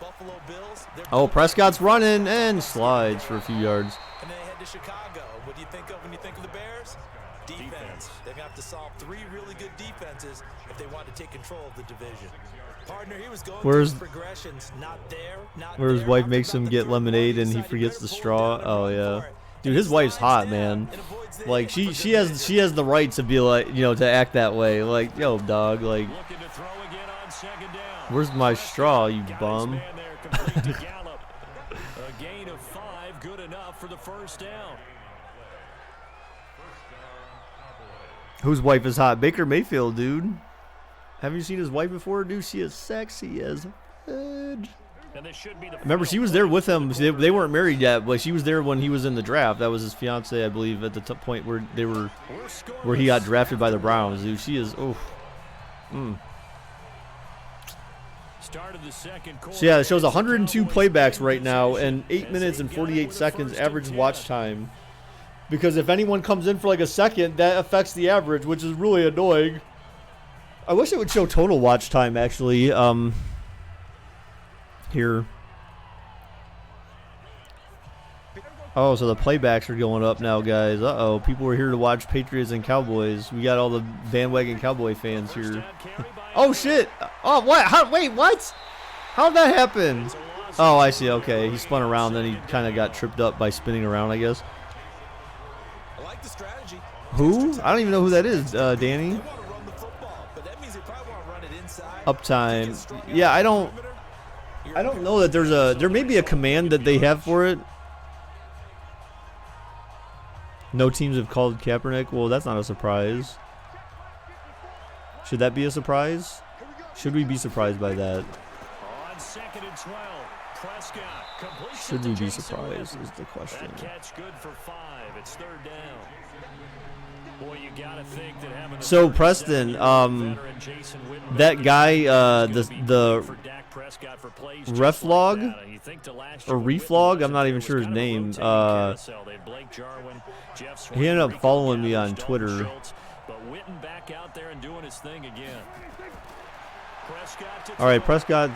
Buffalo Bills. Oh, Prescott's running and slides for a few yards. And then they head to Chicago. What do you think of when you think of the Bears? Defense. They're going to have to solve 3 really good defenses if they want to take control of the division. Partner, he was going through his progressions. Not there, not where his there. wife makes him get lemonade and he forgets the straw. Oh yeah, dude, his wife's hot, man. Like she has the right to be like, you know, to act that way. Like, yo, dog, like, where's my straw, you bum? A gain of 5, good enough for the first down. Whose wife is hot? Baker Mayfield, dude. Haven't you seen his wife before, dude? She is sexy as fudge. Remember, she was there with him. They weren't married yet, but she was there when he was in the draft. That was his fiance, I believe, at the point where he got drafted by the Browns, dude. She is, oh. So yeah, it shows 102 playbacks right now and 8 minutes and 48 seconds average watch time. Because if anyone comes in for like a second, that affects the average, which is really annoying. I wish it would show total watch time, actually. Here. Oh, so the playbacks are going up now, guys. Uh-oh, people are here to watch Patriots and Cowboys. We got all the bandwagon Cowboy fans here. Oh, shit. Oh, what? Wait, what? How'd that happen? Oh, I see. Okay, he spun around, then he kind of got tripped up by spinning around, I guess. Who? I don't even know who that is, Danny. Uptime. Yeah, I don't know that there may be a command that they have for it. No teams have called Kaepernick. Well, that's not a surprise. Should that be a surprise? Should we be surprised by that? On 2nd and 12, Prescott completion. Should we be surprised is the question. That catch good for 5. It's 3rd down. Boy, you gotta think that having so Preston, that guy, the reflog or reflog, I'm not even sure his name. He ended up following me on Twitter. All right, Prescott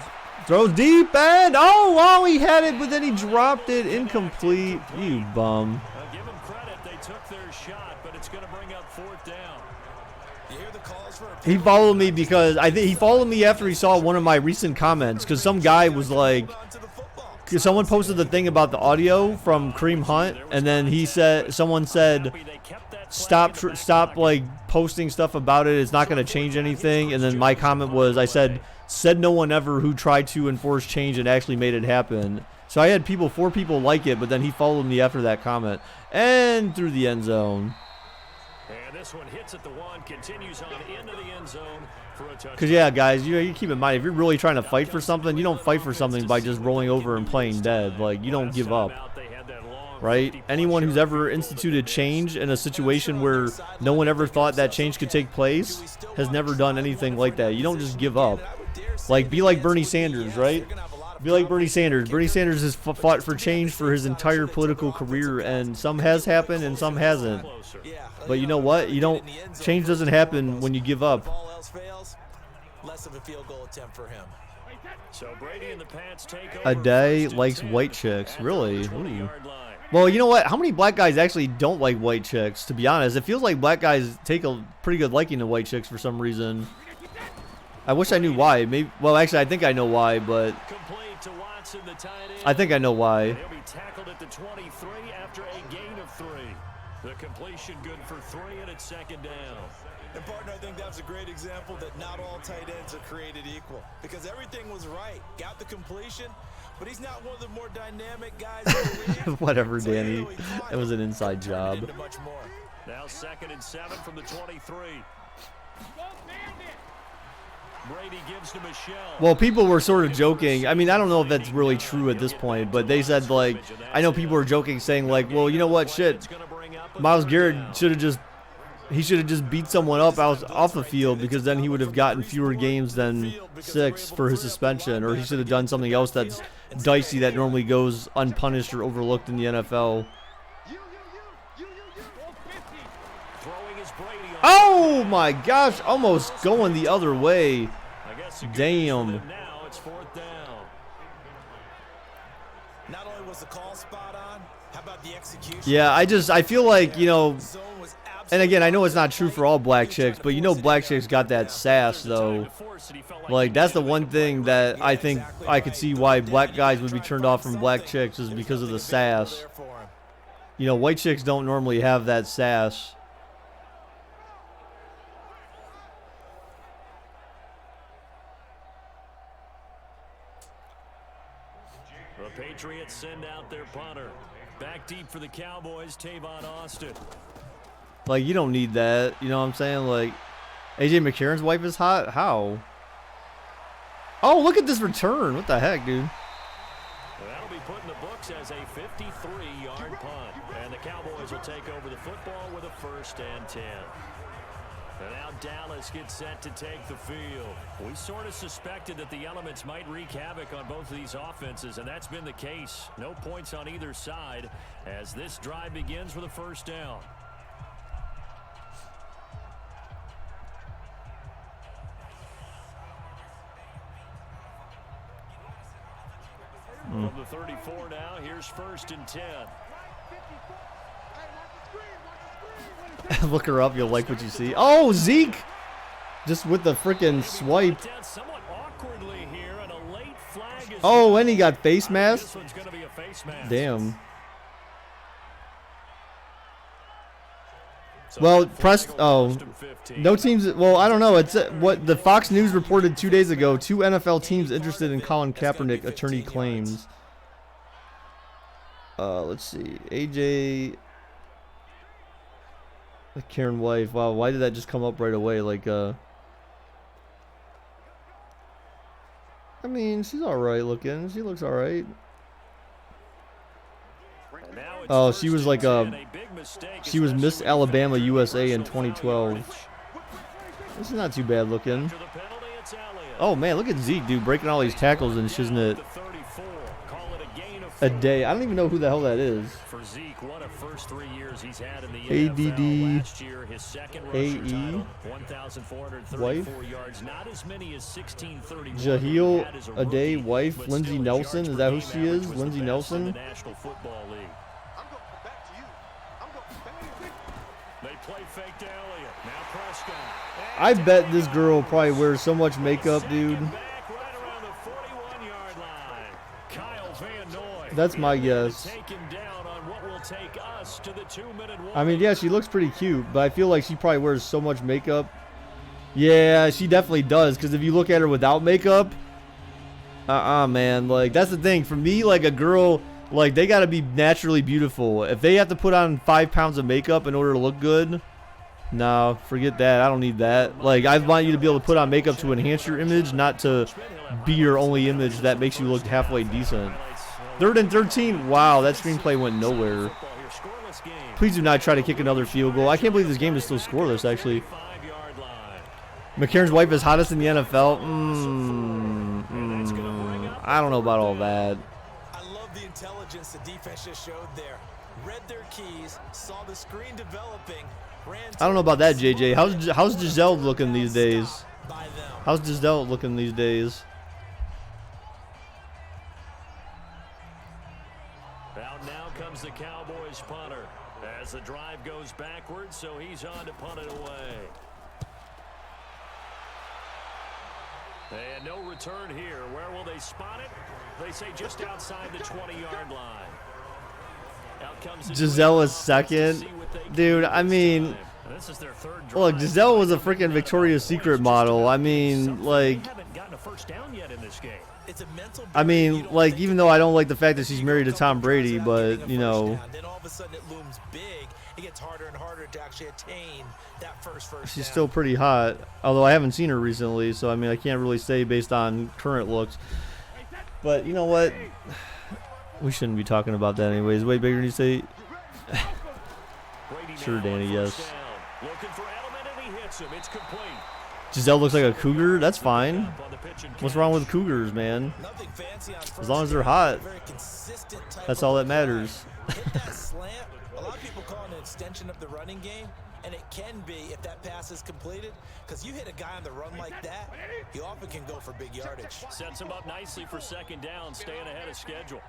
throws deep and oh, he had it, but then he dropped it incomplete. You bum. Give him credit, they took their shot, but it's going to bring up 4th down. You hear the calls for he followed me because I think he followed me after he saw one of my recent comments because some guy was like, because someone posted the thing about the audio from Kareem Hunt, and then someone said, stop like posting stuff about it. It's not going to change anything. And then my comment was, I said no one ever who tried to enforce change and actually made it happen. So I had 4 people like it, but then he followed me after that comment and through the end zone. And this one hits at the 1, continues on into the end zone for a touchdown. Because, yeah, guys, you keep in mind, if you're really trying to fight for something, you don't fight for something by just rolling over and playing dead. Like, you don't give up, right? Anyone who's ever instituted change in a situation where no one ever thought that change could take place has never done anything like that. You don't just give up. Like, be like Bernie Sanders, right? Be like Bernie Sanders. Bernie Sanders has fought for change for his entire political career, and some has happened and some hasn't. But you know what? Change doesn't happen when you give up. Less of a field goal attempt for him. So Brady and the Pats take A day likes white chicks. Really? Ooh. Well, you know what? How many black guys actually don't like white chicks? To be honest, it feels like black guys take a pretty good liking to white chicks for some reason. I wish I knew why. Maybe. Well, actually, I think I know why, but I think I know why. He'll be tackled at the 23 after a gain of 3. The completion good for 3, and it's 2nd down. And partner, I think that's a great example that not all tight ends are created equal, because everything was right. Got the completion, but he's not one of the more dynamic guys in the league. Whatever, Danny. It was an inside job. Now 2nd and 7 from the 23. Brady gives to Michelle. Well, people were sort of joking. I mean, I don't know if that's really true at this point, but they said, like, I know people were joking, saying, like, well, you know what, shit, Myles Garrett should have just beat someone up off the field, because then he would have gotten fewer games than 6 for his suspension, or he should have done something else that's dicey that normally goes unpunished or overlooked in the NFL. Oh my gosh, almost going the other way. I guess the good news for Damn. them now, it's 4th down. Not only was the call spot on, how about the execution? Yeah, I feel like, you know, Zone was and again, I know it's not absolutely true for all black chicks, but you know black chicks got that sass though. Like that's the one thing that I think I could see why black guys would be turned off from black chicks is because of the sass. You know, white chicks don't normally have that sass. The Patriots send out their punter. Back deep for the Cowboys, Tavon Austin. Like you don't need that. You know what I'm saying? Like AJ McCarron's wife is hot. How? Oh, look at this return. What the heck, dude? That'll be put in the books as a 53-yard punt. And the Cowboys will take over the football with a 1st and 10. And now Dallas gets set to take the field. We sort of suspected that the elements might wreak havoc on both of these offenses, and that's been the case. No points on either side as this drive begins with a 1st down. From the 34 now, here's 1st and 10. Look her up. You'll like what you see. Oh, Zeke! Just with the freaking swipe. Somewhat awkwardly here, and a late flag is Oh, and he got face mask. This one's gonna be a face mask. Damn. So Well, first press. and Oh, 15. no teams. Well, I don't know. It's what the Fox News reported 2 days ago. 2 NFL teams interested in Colin Kaepernick. Attorney claims. Let's see. AJ. Karen wife. Wow, why did that just come up right away? Like, I mean, she's all right looking. She looks all right. And now it's Oh, first she was and like 10, a big mistake, she was especially Miss when Alabama factoring USA in personal 2012. yardage. This is not too bad looking. After the penalty, it's Elliott. Oh man, look at Zeke, dude, breaking all these tackles and shiznit it The 34. Call it a gain of a 4. day. I don't even know who the hell that is. For Zeke, what a first 3 years he's had in the ADD, NFL. Last year, his second rushing AE, title, 1,434 yards, not as many as 1,631. Jahil That is a Ade, rookie, wife, but Lindsey still, Nelson. yards Is per that who game she average is? was Lindsey the best in Nelson? the National Football League. They play fake to Elliott. Now Prescott. I bet this girl probably wears so much makeup, dude. Second back right around the 41-yard line. Kyle Van Noy. That's my guess. Taken down on what will take us to the 2-minute warning. I mean, yeah, she looks pretty cute, but I feel like she probably wears so much makeup. Yeah, she definitely does, because if you look at her without makeup, man, like, that's the thing. For me, like, a girl, like, they got to be naturally beautiful. If they have to put on 5 pounds of makeup in order to look good, no, forget that. I don't need that. Like, I want you to be able to put on makeup to enhance your image, not to be your only image that makes you look halfway decent. 3rd and 13. Wow, that screenplay went nowhere. Please do not try to kick another field goal. I can't believe this game is still scoreless, actually. McCarron's wife is hottest in the NFL. I don't know about all that. I love the intelligence the defense just showed there. Read their keys, saw the screen developing, ran. I don't know about that, JJ. How's Giselle looking these days? By them. How's Giselle looking these days? Out now comes the Cowboys punter as the drive goes backwards, so he's on to punt it away. And no return here. Where will they spot it? They say just outside the 20-yard line. Out comes the Giselle is second. Dude, I mean, this is their third drive. look, Giselle was a freaking Victoria's Secret model. I mean, like, They haven't gotten a first down yet in this game. It's a mental I barrier you mean, don't like, think even about. though I don't like the fact that she's married to Tom Brady, but, you know, Then all of a sudden it looms big. It gets harder and harder to actually attain that first she's down. still pretty hot. Although I haven't seen her recently, so, I mean, I can't really say based on current looks. But, you know what? We shouldn't be talking about that anyways. Way bigger than you say. Brady Sure, now Danny, on yes. first down. Looking for Edelman, and he hits him. It's complete. Giselle looks like a cougar. That's fine. Up on the pitch and What's catch. wrong with cougars, man? Nothing fancy on As long as they're hot. That's all that matters. Hit that slant. A lot of people call it an extension of the running game. And it can be if that pass is completed, because you hit a guy on the run like that, he often can go for big yardage. Sets him up nicely for second down, staying ahead of schedule.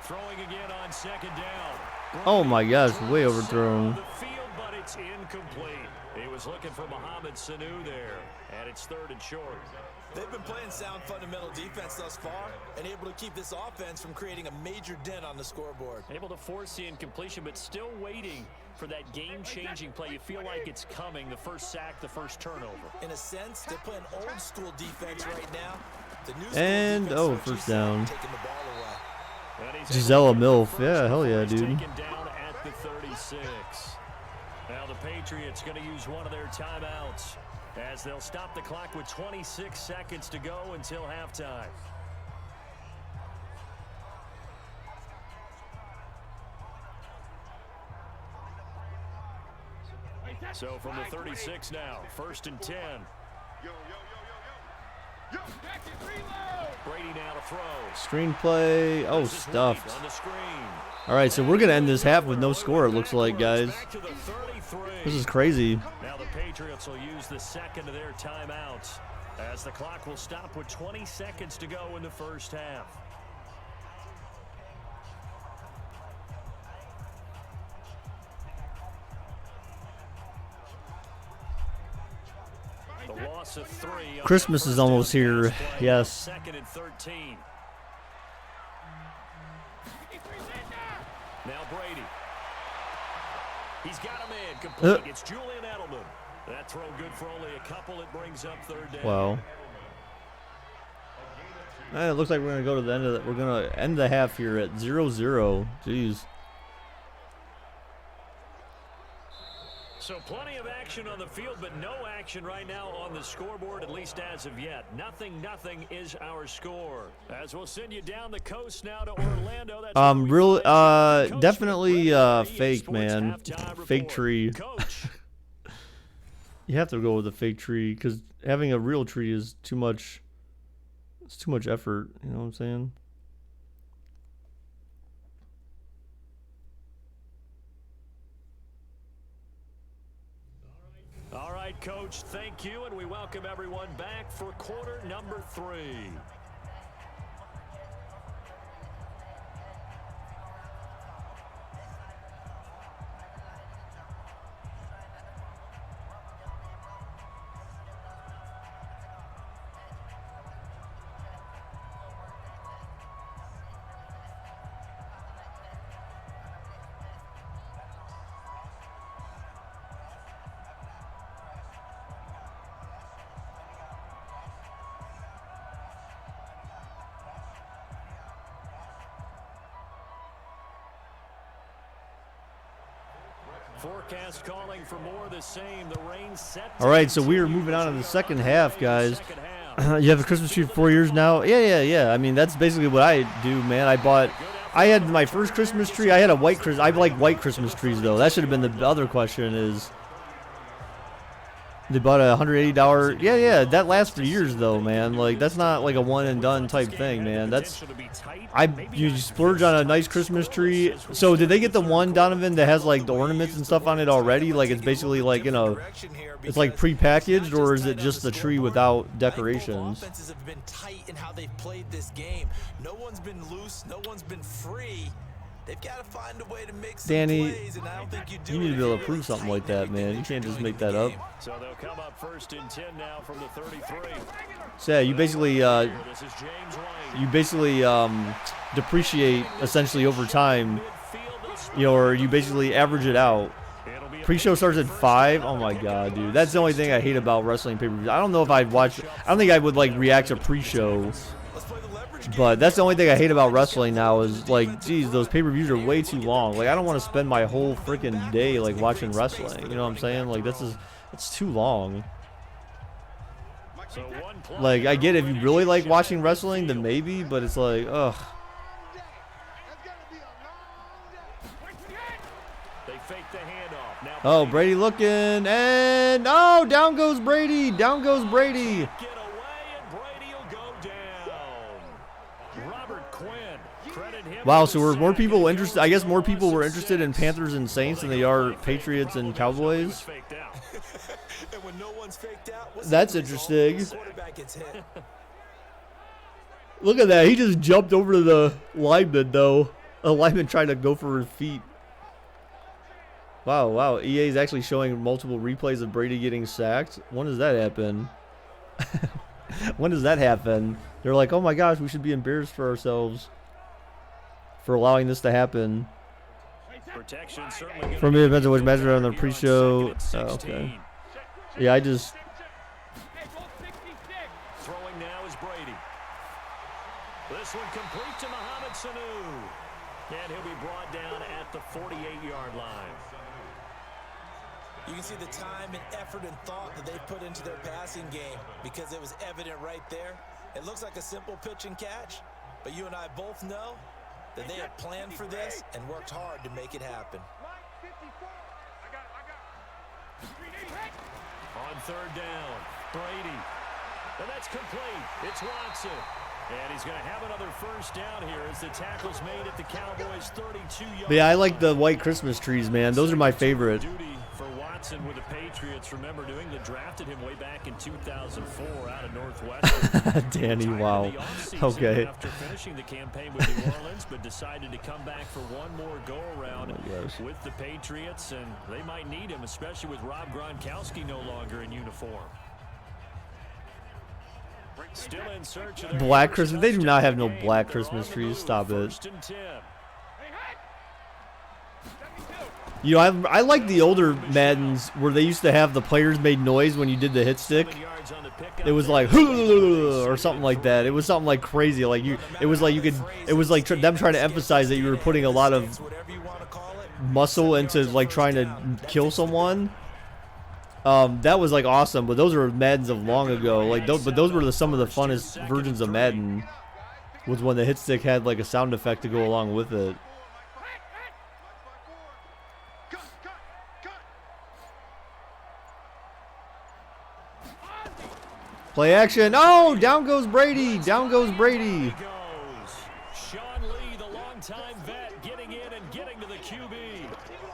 Throwing again on second down. Oh my gosh, way overthrown. The field, but it's incomplete. He was looking for Mohamed Sanu there, and it's 3rd and short. They've been playing sound fundamental defense thus far and able to keep this offense from creating a major dent on the scoreboard. Able to force the incompletion, but still waiting for that game-changing play. You feel like it's coming, the first sack, the first turnover. In a sense, they're playing old-school defense right now. The new And, first down. Taking the ball away. Gisela Milf. Yeah, hell yeah, dude. Taken down at the 36. Now the Patriots going to use one of their timeouts as they'll stop the clock with 26 seconds to go until halftime. So from the 36 now, 1st and 10. Brady now to throw. Screenplay. Oh, stuffed. All right, so we're going to end this half with no score, it looks like, guys. This is crazy. Now the Patriots will use the second of their timeouts as the clock will stop with 20 seconds to go in the first half. The loss of 3. Christmas is almost here. Yes. 2nd and 13. Now Brady. He's got him in. Complete. It's Julian Edelman. That throw good for only a couple. It brings up 3rd down. Wow. It looks like we're gonna go to the end of the. We're gonna end the half here at 0-0. Jeez. So plenty of action on the field, but no action right now on the scoreboard, at least as of yet. 0-0 is our score. As we'll send you down the coast now to Orlando. That's definitely fake, man. Fake tree. You have to go with a fake tree because having a real tree is too much. It's too much effort. You know what I'm saying? All right, Coach, thank you, and we welcome everyone back for quarter number 3. Forecast calling for more of the same. The rain set. All right, so we are moving on to the second half, guys. You have a Christmas tree for 4 years now? Yeah. I mean, that's basically what I do, man. I had my first Christmas tree. I had a white Christmas. I like white Christmas trees, though. That should have been the other question is. They bought a $180. Yeah, that lasts for years though, man. Like that's not like a one and done type thing, man. You splurge on a nice Christmas tree. So did they get the one, Donovan, that has like the ornaments and stuff on it already? Like it's basically like, you know, it's like pre-packaged, or is it just the tree without decorations? Offenses have been tight in how they've played this game. No one's been loose, no one's been free. They've got to find a way to make some Danny, plays, and I don't think you need to be able to prove something like that, man. You can't just make that up. So they'll come up 1st and 10 now from the 33. So yeah, you basically depreciate essentially over time, you know, or you basically average it out. Pre-show starts at 5. Oh my god, dude, that's the only thing I hate about wrestling pay-per-views. I don't know if I'd watch. I don't think I would like react to pre-show. But that's the only thing I hate about wrestling now is like, geez, those pay-per-views are way too long. Like I don't want to spend my whole freaking day like watching wrestling. You know what I'm saying? Like it's too long. Like I get it, if you really like watching wrestling, then maybe, but it's like, ugh. Oh, Brady looking, and oh, down goes Brady. Down goes Brady. Get away, and Brady will go down. Robert Quinn, credit him Wow, so were more people interested? I guess more people were interested in Panthers and Saints than they are Patriots and Cowboys. And when no one's faked out, That's interesting. the quarterback gets hit. Look at that. He just jumped over to the lineman, though. A lineman trying to go for his feet. Wow, wow. EA is actually showing multiple replays of Brady getting sacked. When does that happen? When does that happen? They're like, oh my gosh, we should be embarrassed for ourselves for allowing this to happen. For me, it depends on which measure on the pre-show. Oh, okay. Yeah, I just... Throwing now is Brady. This one complete to Mohamed Sanu. And he'll be brought down at the 48-yard line. You can see the time and effort and thought that they put into their passing game because it was evident right there. It looks like a simple pitch and catch, but you and I both know that they had planned for this and worked hard to make it happen. On third down, Brady. And that's complete. It's Watson. And he's going to have another first down here as the tackle's made at the Cowboys' 32-yard. Yeah, I like the white Christmas trees, man. Those are my favorite. For Watson with the Patriots, remember New England drafted him way back in 2004 out of Northwestern. Danny, wow. Okay. After finishing the campaign with New Orleans, but decided to come back for one more go-around with the Patriots, and they might need him, especially with Rob Gronkowski no longer in uniform. Still in search of Black Christmas. They do not have no black Christmas trees. Stop it. You know, I like the older Maddens where they used to have the players made noise when you did the hit stick. It was like or something like that. It was something like crazy. Like it was like them trying to emphasize that you were putting a lot of muscle into like trying to kill someone. That was like awesome. But those were Maddens of long ago. Like those were some of the funnest versions of Madden. Was when the hit stick had like a sound effect to go along with it. Play action. Oh, down goes Brady. Down goes Brady. Sean Lee, the longtime vet, getting in and getting to the QB.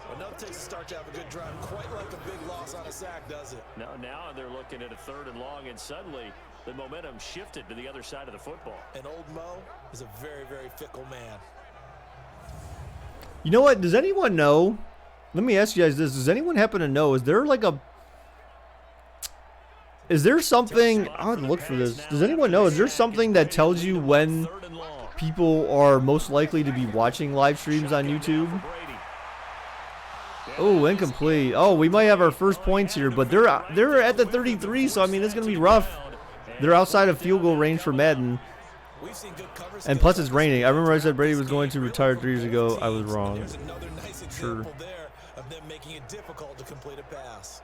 Well, no, it takes a start to have a good drive. Quite like a big loss on a sack, does it? Now they're looking at a third and long, and suddenly the momentum shifted to the other side of the football. And old Mo is a very, very fickle man. You know what? Does anyone know? Let me ask you guys this. Does anyone happen to know? Is there like a... Is there something... I would look for this. Does anyone know? Is there something that tells you when people are most likely to be watching live streams on YouTube? Oh, incomplete. Oh, we might have our first points here, but they're at the 33, so I mean it's gonna be rough. They're outside of field goal range for Madden. And plus it's raining. I remember I said Brady was going to retire 3 years ago. I was wrong. There's another nice example there of them making it difficult to complete a pass.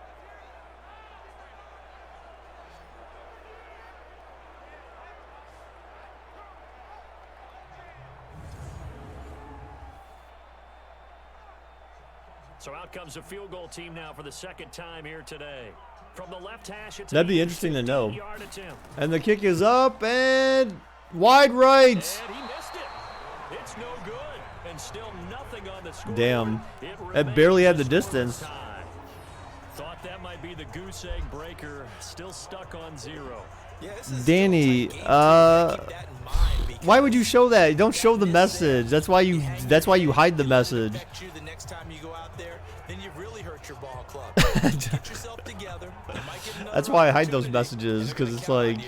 So out comes a field goal team now for the second time here today. From the left hash, it's that'd be interesting to know. And the kick is up and wide right. And he missed it. It's no good. And still nothing on the score. Damn. It barely had the distance. Thought that might be the goose egg breaker. Still stuck on 0. Danny, why would you show that? You don't show the message. That's why you hide the message. The next time you go out there, then you really hurt your ball club. Get yourself together. That's why I hide those messages, because it's like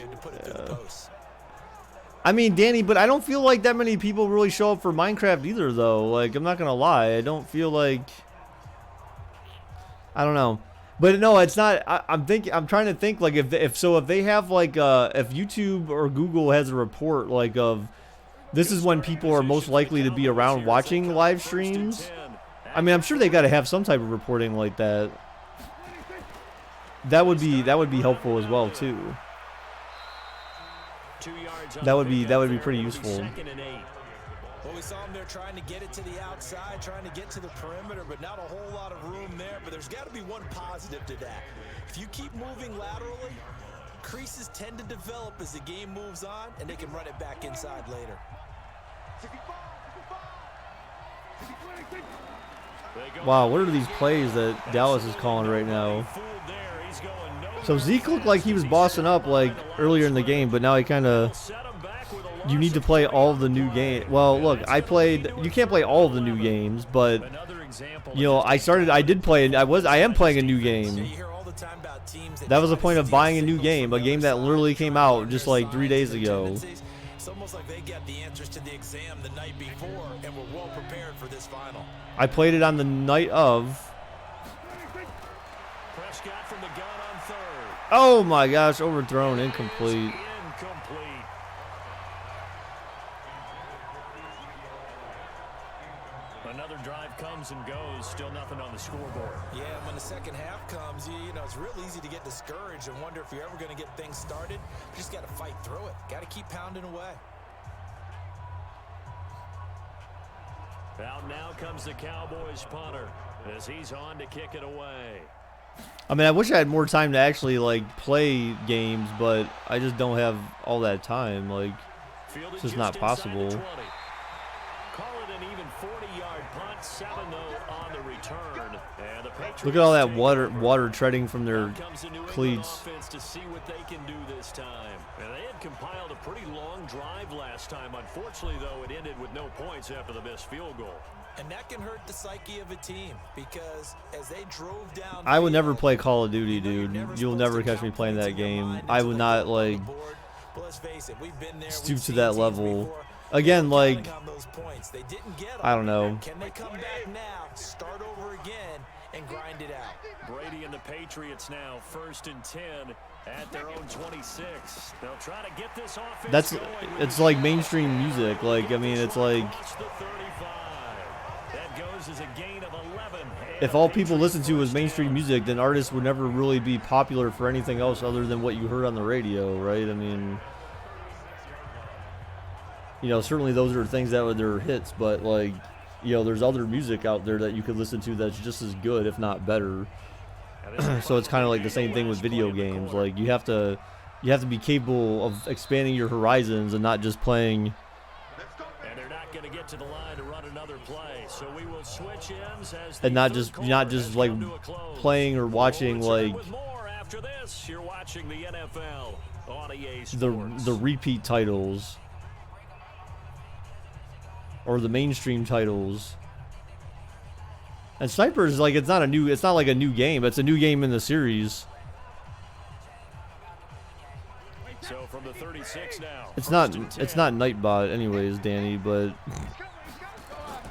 I mean, Danny, but I don't feel like that many people really show up for Minecraft either, though. Like, I'm not gonna lie, I don't feel like, I don't know. But no, it's not. I'm trying to think like if they have like if YouTube or Google has a report like of this is when people are most likely to be around watching live streams. I mean, I'm sure they got to have some type of reporting like that. That would be helpful as well too. That would be pretty useful. Well, we saw him there trying to get it to the outside, trying to get to the perimeter, but not a whole lot of room there. But there's got to be one positive to that. If you keep moving laterally, creases tend to develop as the game moves on, and they can run it back inside later. Wow, what are these plays that Dallas is calling right now? So Zeke looked like he was bossing up like earlier in the game, but now he kind of. You need to play all of the new game. Well, look, I played. You can't play all of the new games, but you know, I did play. I am playing a new game. That was the point of buying a new game, a game that literally came out just like 3 days ago. It's almost like they got the answers to the exam the night before and were well prepared for this final. I played it on the night of. Prescott from the gun on third. Oh my gosh, overthrown, incomplete. Another drive comes and goes, still nothing on the scoreboard. Yeah, and when the second half comes, you know, it's real easy to get discouraged and wonder if you're ever going to get things started. You just got to fight through it. Got to keep pounding away. Out now comes the Cowboys punter as he's on to kick it away. I mean, I wish I had more time to actually like play games, but I just don't have all that time. Like, it's just not possible. Call it an even 40-yard punt, 7 though on the return. And the Patriots look at all that water treading from their cleats. To see what they can do this time. And they had compiled a pretty long drive last time. Unfortunately, though, it ended with no points after the missed field goal. And that can hurt the psyche of a team because as they drove down, I would never play Call of Duty, dude. You'll never catch me playing that game. I would not like stoop to that level. Again, like, I don't know. Can they come back now, start over again, and grind it out? Brady and the Patriots now 1st and 10 at their own 26. They'll try to get this offense it's like mainstream music. Like, I mean, it's like that goes as a gain of 11. If all people listen to is mainstream music, then artists would never really be popular for anything else other than what you heard on the radio, right? I mean, you know, certainly those are things that are hits, but like, you know, there's other music out there that you could listen to that's just as good, if not better. So it's kind of like the same thing with video games. Like, you have to be capable of expanding your horizons and not just playing. And they're not going to get to the line to run another play, so we will switch ends as and not just like playing or watching like after this. You're watching the NFL on EA Sports. the repeat titles or the mainstream titles. And Sniper is like, it's not like a new game. It's a new game in the series. So from the 36 now. It's not Nightbot anyways, Danny, but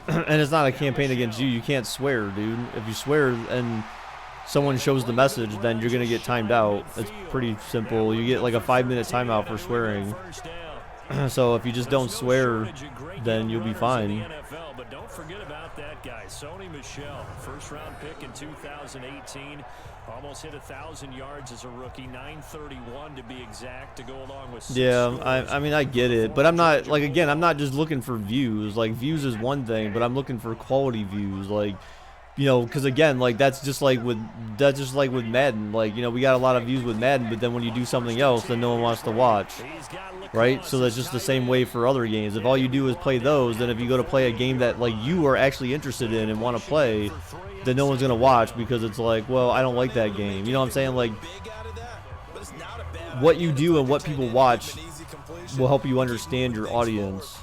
and it's not a campaign against you. You can't swear, dude. If you swear and someone shows the message, then you're gonna get timed out. It's pretty simple. You get like a 5-minute timeout for swearing. So if you just don't swear, then you'll be fine. But don't forget about that guy, Sony Michel, first-round pick in 2018. Almost hit 1,000 yards as a rookie, 931 to be exact, to go along with. Yeah, I mean, I get it, but I'm not like, again, I'm not just looking for views. Like, views is one thing, but I'm looking for quality views. Like, you know, because again, like that's just like with Madden. Like, you know, we got a lot of views with Madden, but then when you do something else, then no one wants to watch, right? So that's just the same way for other games. If all you do is play those, then if you go to play a game that like you are actually interested in and want to play, then no one's gonna watch because it's like, well, I don't like that game. You know what I'm saying? Like, what you do and what people watch will help you understand your audience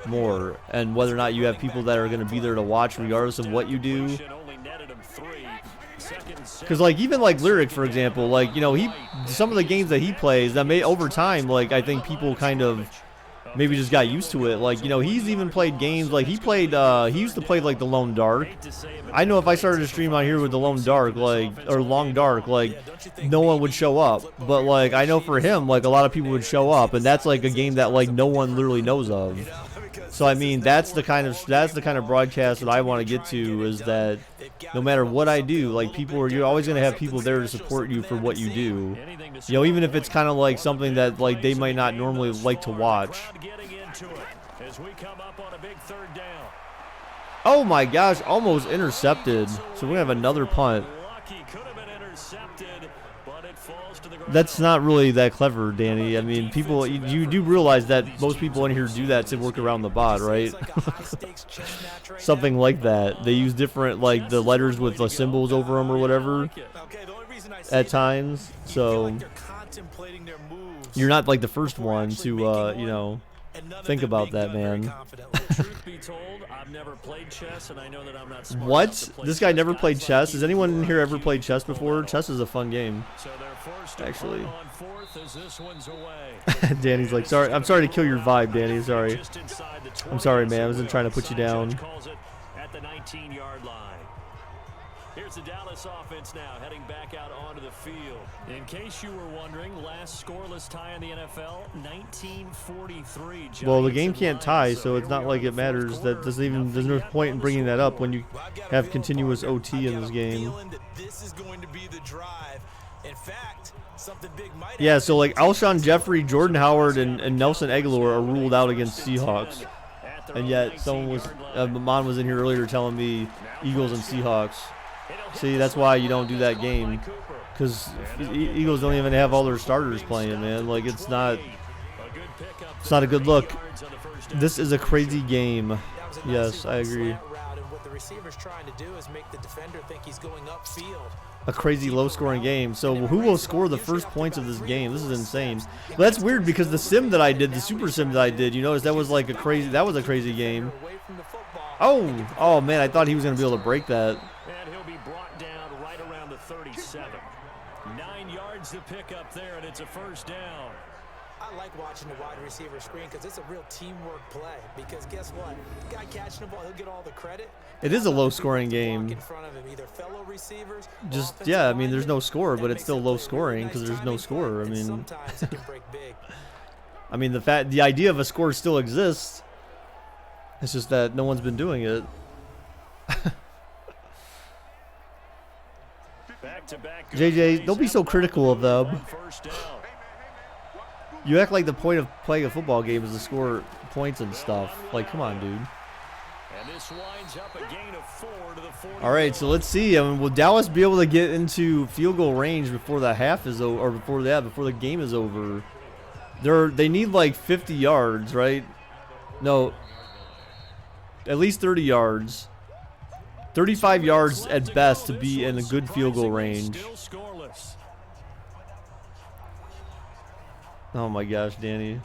more, and whether or not you have people that are going to be there to watch regardless of what you do. Because like, even like Lyric, for example, like, you know, some of the games that he plays, that may over time, like, I think people kind of maybe just got used to it. Like, you know, he's even played games like he used to play like the Lone Dark. I know if I started to stream on here with the Lone Dark, like, or Long Dark, like, no one would show up. But like, I know for him, like, a lot of people would show up, and that's like a game that like no one literally knows of. So I mean, that's the kind of broadcast that I want to get to, is that no matter what I do, like, you're always going to have people there to support you for what you do. You know, even if it's kind of like something that like they might not normally like to watch. Oh my gosh, almost intercepted. So we're going to have another punt. That's not really that clever, Danny. I mean, people, you do realize that most people in here do that to work around the bot, right? Something like that. They use different, like, the letters with the symbols over them or whatever at times. So you're not, like, the first one to, you know, think about that, man. Truth be told, I've never played chess, and I know that I'm not smart What? enough to play This guy chess, never guys, played so chess? Has anyone in here ever easy played to chess pull before? that Chess off. is a fun game. So they're forced to Actually. punt on fourth as this one's away. Danny's like, sorry, I'm sorry to kill your vibe, Danny. Sorry. Just inside the 20 I'm sorry, man. I as wasn't it trying to will. put you Side down. judge calls it at the 19-yard line. Here's the Dallas offense now heading back out onto the field. In case you were wondering, last scoreless tie in the NFL, 1943. Well, the Giants game and can't Lions. tie, so here it's we not are like in it the matters. fourth That quarter. doesn't even, there's no Nothing yet point on in the bringing that up when you Well, I've got a have feeling, continuous partner. OT I've in got this a game. feeling that this is going to be the drive. In fact, something big might Yeah, happen. so like Alshon Jeffrey, Jordan Howard, and Nelson Aguilar are ruled out against Seahawks. And yet someone was, Maman was in here earlier telling me Eagles and Seahawks. See, that's why you don't do that game. Because Eagles don't even have all their starters playing, man. Like, it's not a good look. This is a crazy game. Yes, I agree. What the receiver's trying to do is make the defender think he's going upfield. A crazy low-scoring game. So who will score the first points of this game? This is insane. But that's weird because the sim that I did, the super sim that I did, you notice that was like a crazy game. Oh man, I thought he was gonna be able to break that. And he'll be brought down right around the 37. 9 yards to pick up there, and it's a first down. I like watching the wide receiver screen because it's a real teamwork play. Because guess what? The guy catching the ball, he'll get all the credit. It is a low-scoring game. In front of him, either fellow receivers or Just offensive yeah, I mean, there's no linemen. score, That but it's makes still that play a low-scoring really because nice there's no timing score. play, I and mean, sometimes it can break big. I mean the idea of a score still exists. It's just that no one's been doing it. Back-to-back JJ, don't be so critical of them. first down. You act like the point of playing a football game is to score points and stuff. Like, come on, dude. And this winds up a gain of 4 to the 40. All right, so let's see. I mean, will Dallas be able to get into field goal range before the half is over, or before the game is over? They need like 50 yards, right? No, at least 30 yards. 35 yards at best to be in a good field goal range. Still scoreless. Oh my gosh, Danny.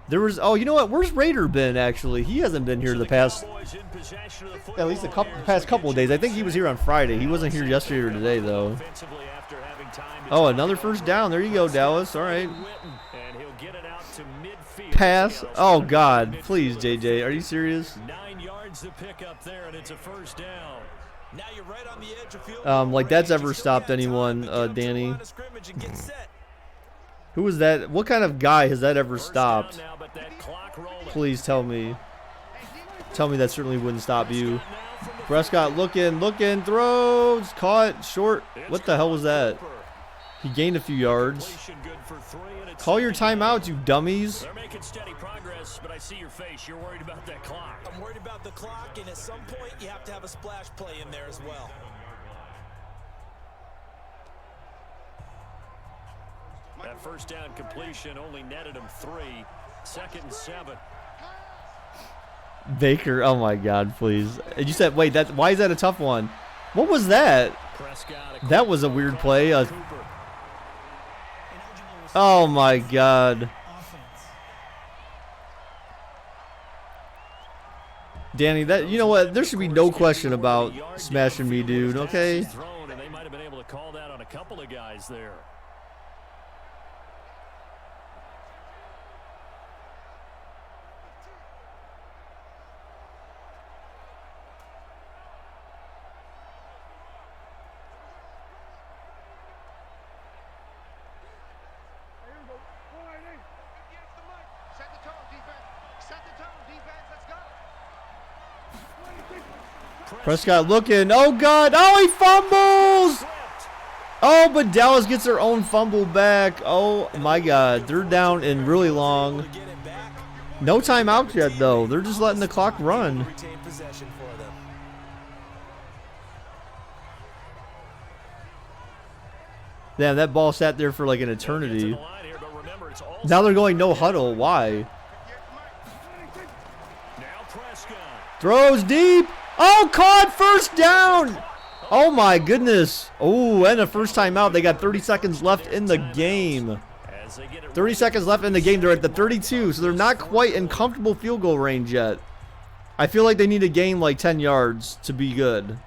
There was, oh, you know what? Where's Raider been, actually? He hasn't been here the past, at least past couple of days. I think he was here on Friday. He wasn't here yesterday or today, though. Oh, another first down. There you go, Dallas. All right. Pass. Oh, God. Please, JJ. Are you serious? 9 yards to pick up there, and it's a first down. Now you're right on the edge of field goal Like that's range. ever You still stopped got time anyone, to get up to the Danny? line of scrimmage and get set. Who was that? What kind of guy has that ever First stopped? down now, but that clock rolling. Please tell me. Tell me that certainly wouldn't stop you. Prescott looking, throws, caught, short. What the hell was that? He gained a few yards. Completion good for 3, and it's Call your second down. timeout, you dummies. They're making steady progress, but I see your face. You're worried about that clock. I'm worried about the clock, and at some point you have to have a splash play in there as well. That first down completion only netted him 3. 2nd and 7. Baker, oh my God, please. And you said, wait, why is that a tough one? What was that? Prescott, That was a weird play. Cooper. Oh my God. Danny, you know what? There should be no question about smashing me, dude, okay? Thrown, and they might have been able to call that on a couple of guys there. Prescott looking. Oh, God. Oh, he fumbles. Oh, but Dallas gets their own fumble back. Oh, my God. They're down and really long. No timeout yet, though. They're just letting the clock run. Retain possession for them. Damn, that ball sat there for like an eternity. Now they're going no huddle. Why? Throws deep. Oh, caught, first down. Oh my goodness. Oh, and a first time out. They got 30 seconds left in the game. 30 seconds left in the game. They're at the 32, so they're not quite in comfortable field goal range yet. I feel like they need to gain like 10 yards to be good.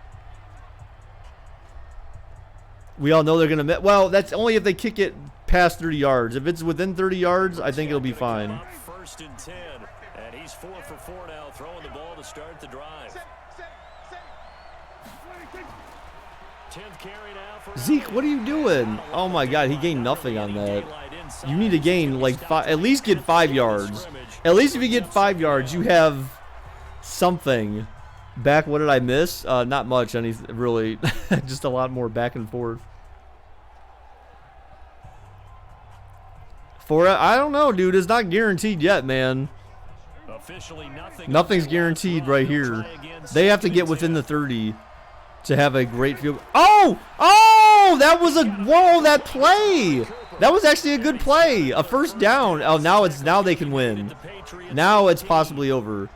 We all know they're going to... Well, that's only if they kick it past 30 yards. If it's within 30 yards, I think it'll be fine. First and 10, and he's 4 for 4 now, throwing the ball to start the drive. 10th carry now for Zeke, what are you doing? Oh my God, he gained nothing on that. You need to gain like at least get 5 yards. At least if you get 5 yards, you have something. Back, what did I miss? Not much, anything really. Just a lot more back and forth. I don't know, dude. It's not guaranteed yet, man. Nothing's guaranteed right here. They have to get within the 30 to have a great field. Oh! Oh! That was a... Whoa, that play! That was actually a good play. A first down. Oh, now they can win. Now it's possibly over.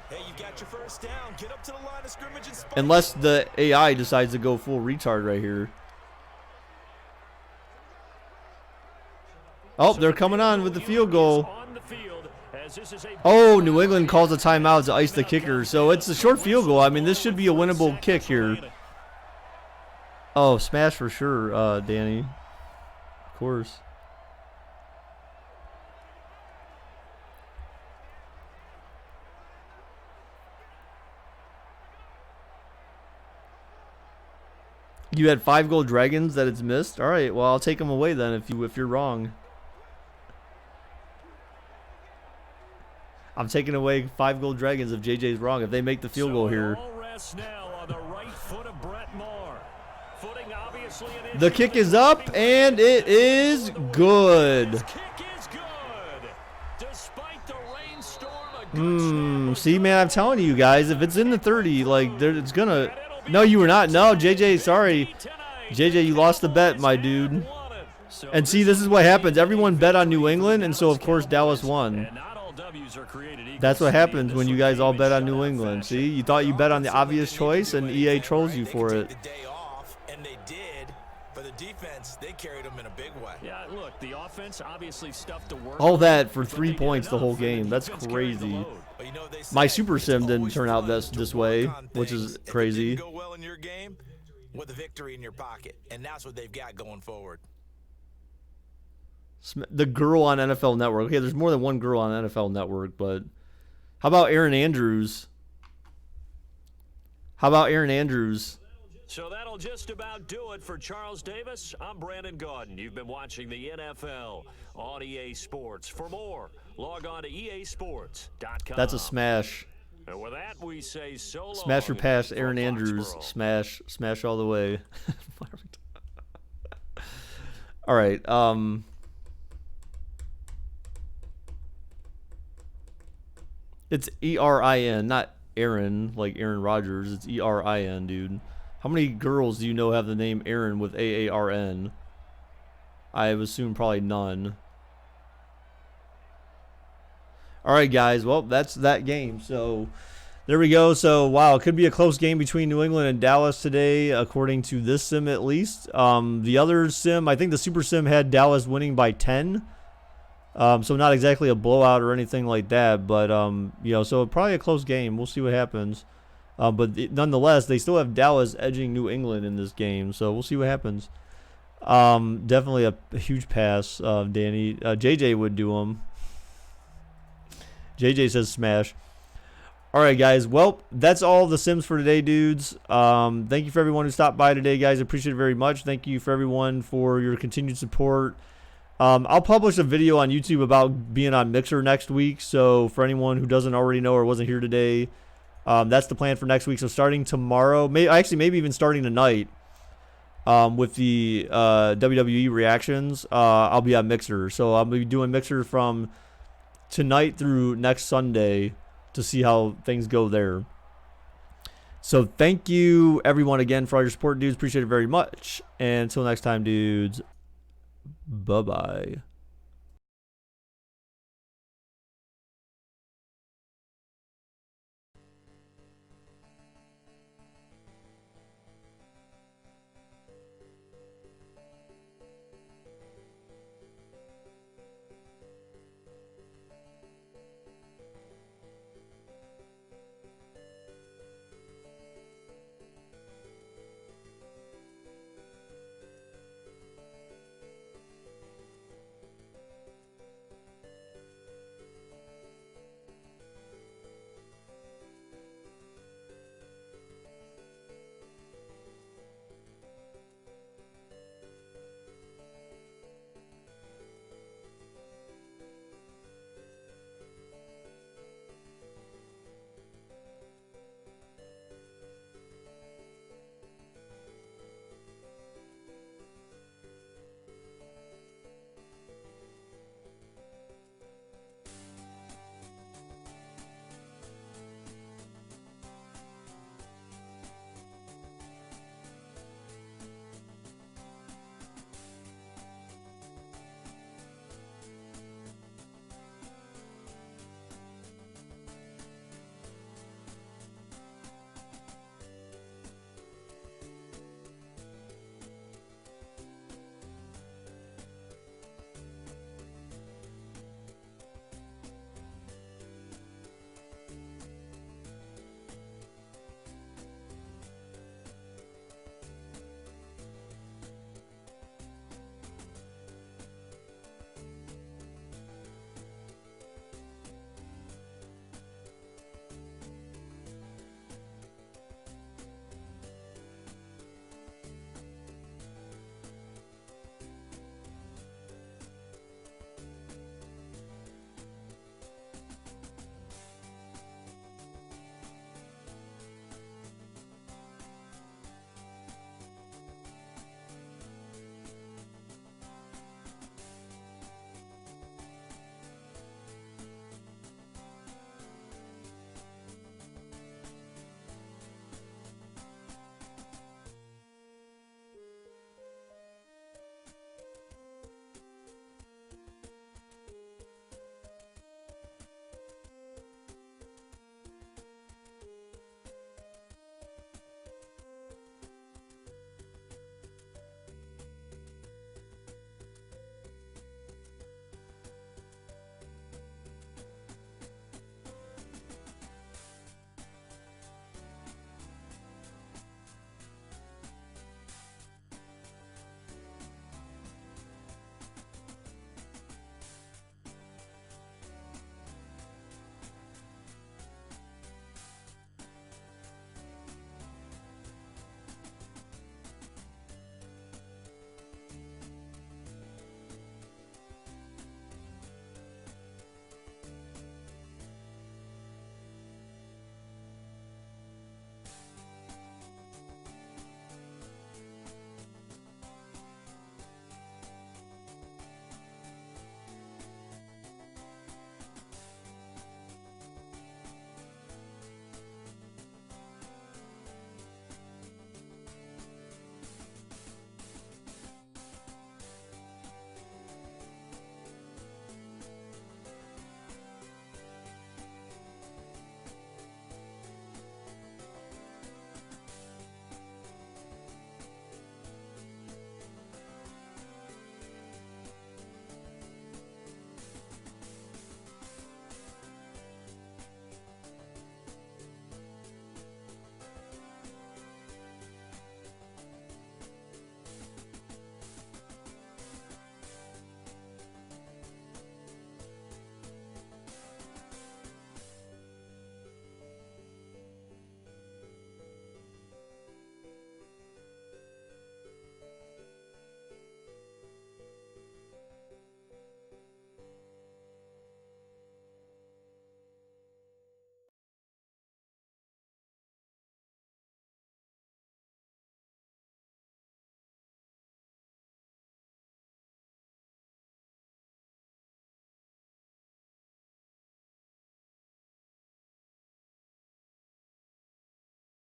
Unless the AI decides to go full retard right here. Oh, they're coming on with the field goal. Oh, New England calls a timeout to ice the kicker. So it's a short field goal. I mean, this should be a winnable kick here. Oh, smash for sure, Danny. Of course. You had 5 gold dragons that it's missed? All right, well, I'll take them away then if you're wrong. I'm taking away 5 gold dragons if JJ's wrong. If they make the field goal here. The kick is up, and it is good. See, man, I'm telling you guys, if it's in the 30, like, it's gonna... No, you were not. No, JJ, sorry. JJ, you lost the bet, my dude. And see, this is what happens. Everyone bet on New England, and so, of course, Dallas won. That's what happens when you guys all bet on New England. See, you thought you bet on the obvious choice, and EA trolls you for it. All that for 3 points the whole game. That's crazy. My super sim didn't turn out this way, which is crazy. With a victory in your pocket, and that's what they've got going forward. The girl on NFL Network. Okay, there's more than one girl on NFL Network, but how about Aaron Andrews? How about Aaron Andrews? So that'll just about do it for Charles Davis. I'm Brandon Gaudin. You've been watching the NFL on EA Sports. For more, log on to easports.com. That's a smash. And with that, we say so long. Smash or pass, Aaron Andrews. Smash all the way. All right. It's ERIN, not Aaron, like Aaron Rodgers. It's ERIN, dude. How many girls do you know have the name Aaron with AARN? I assume probably none. All right, guys. Well, that's that game. So there we go. So, wow, it could be a close game between New England and Dallas today, according to this sim at least. The other sim, I think the Super Sim had Dallas winning by 10. So not exactly a blowout or anything like that. But, you know, so probably a close game. We'll see what happens. But nonetheless, they still have Dallas edging New England in this game. So we'll see what happens. Definitely a huge pass, Danny. JJ would do them. JJ says smash. All right, guys. Well, that's all the sims for today, dudes. Thank you for everyone who stopped by today, guys. Appreciate it very much. Thank you for everyone for your continued support. I'll publish a video on YouTube about being on Mixer next week. So for anyone who doesn't already know or wasn't here today, that's the plan for next week. So starting tomorrow, maybe even starting tonight, with the WWE reactions, I'll be on Mixer. So I'll be doing Mixer from tonight through next Sunday to see how things go there. So thank you everyone again for all your support, dudes. Appreciate it very much. And until next time, dudes. Bye-bye.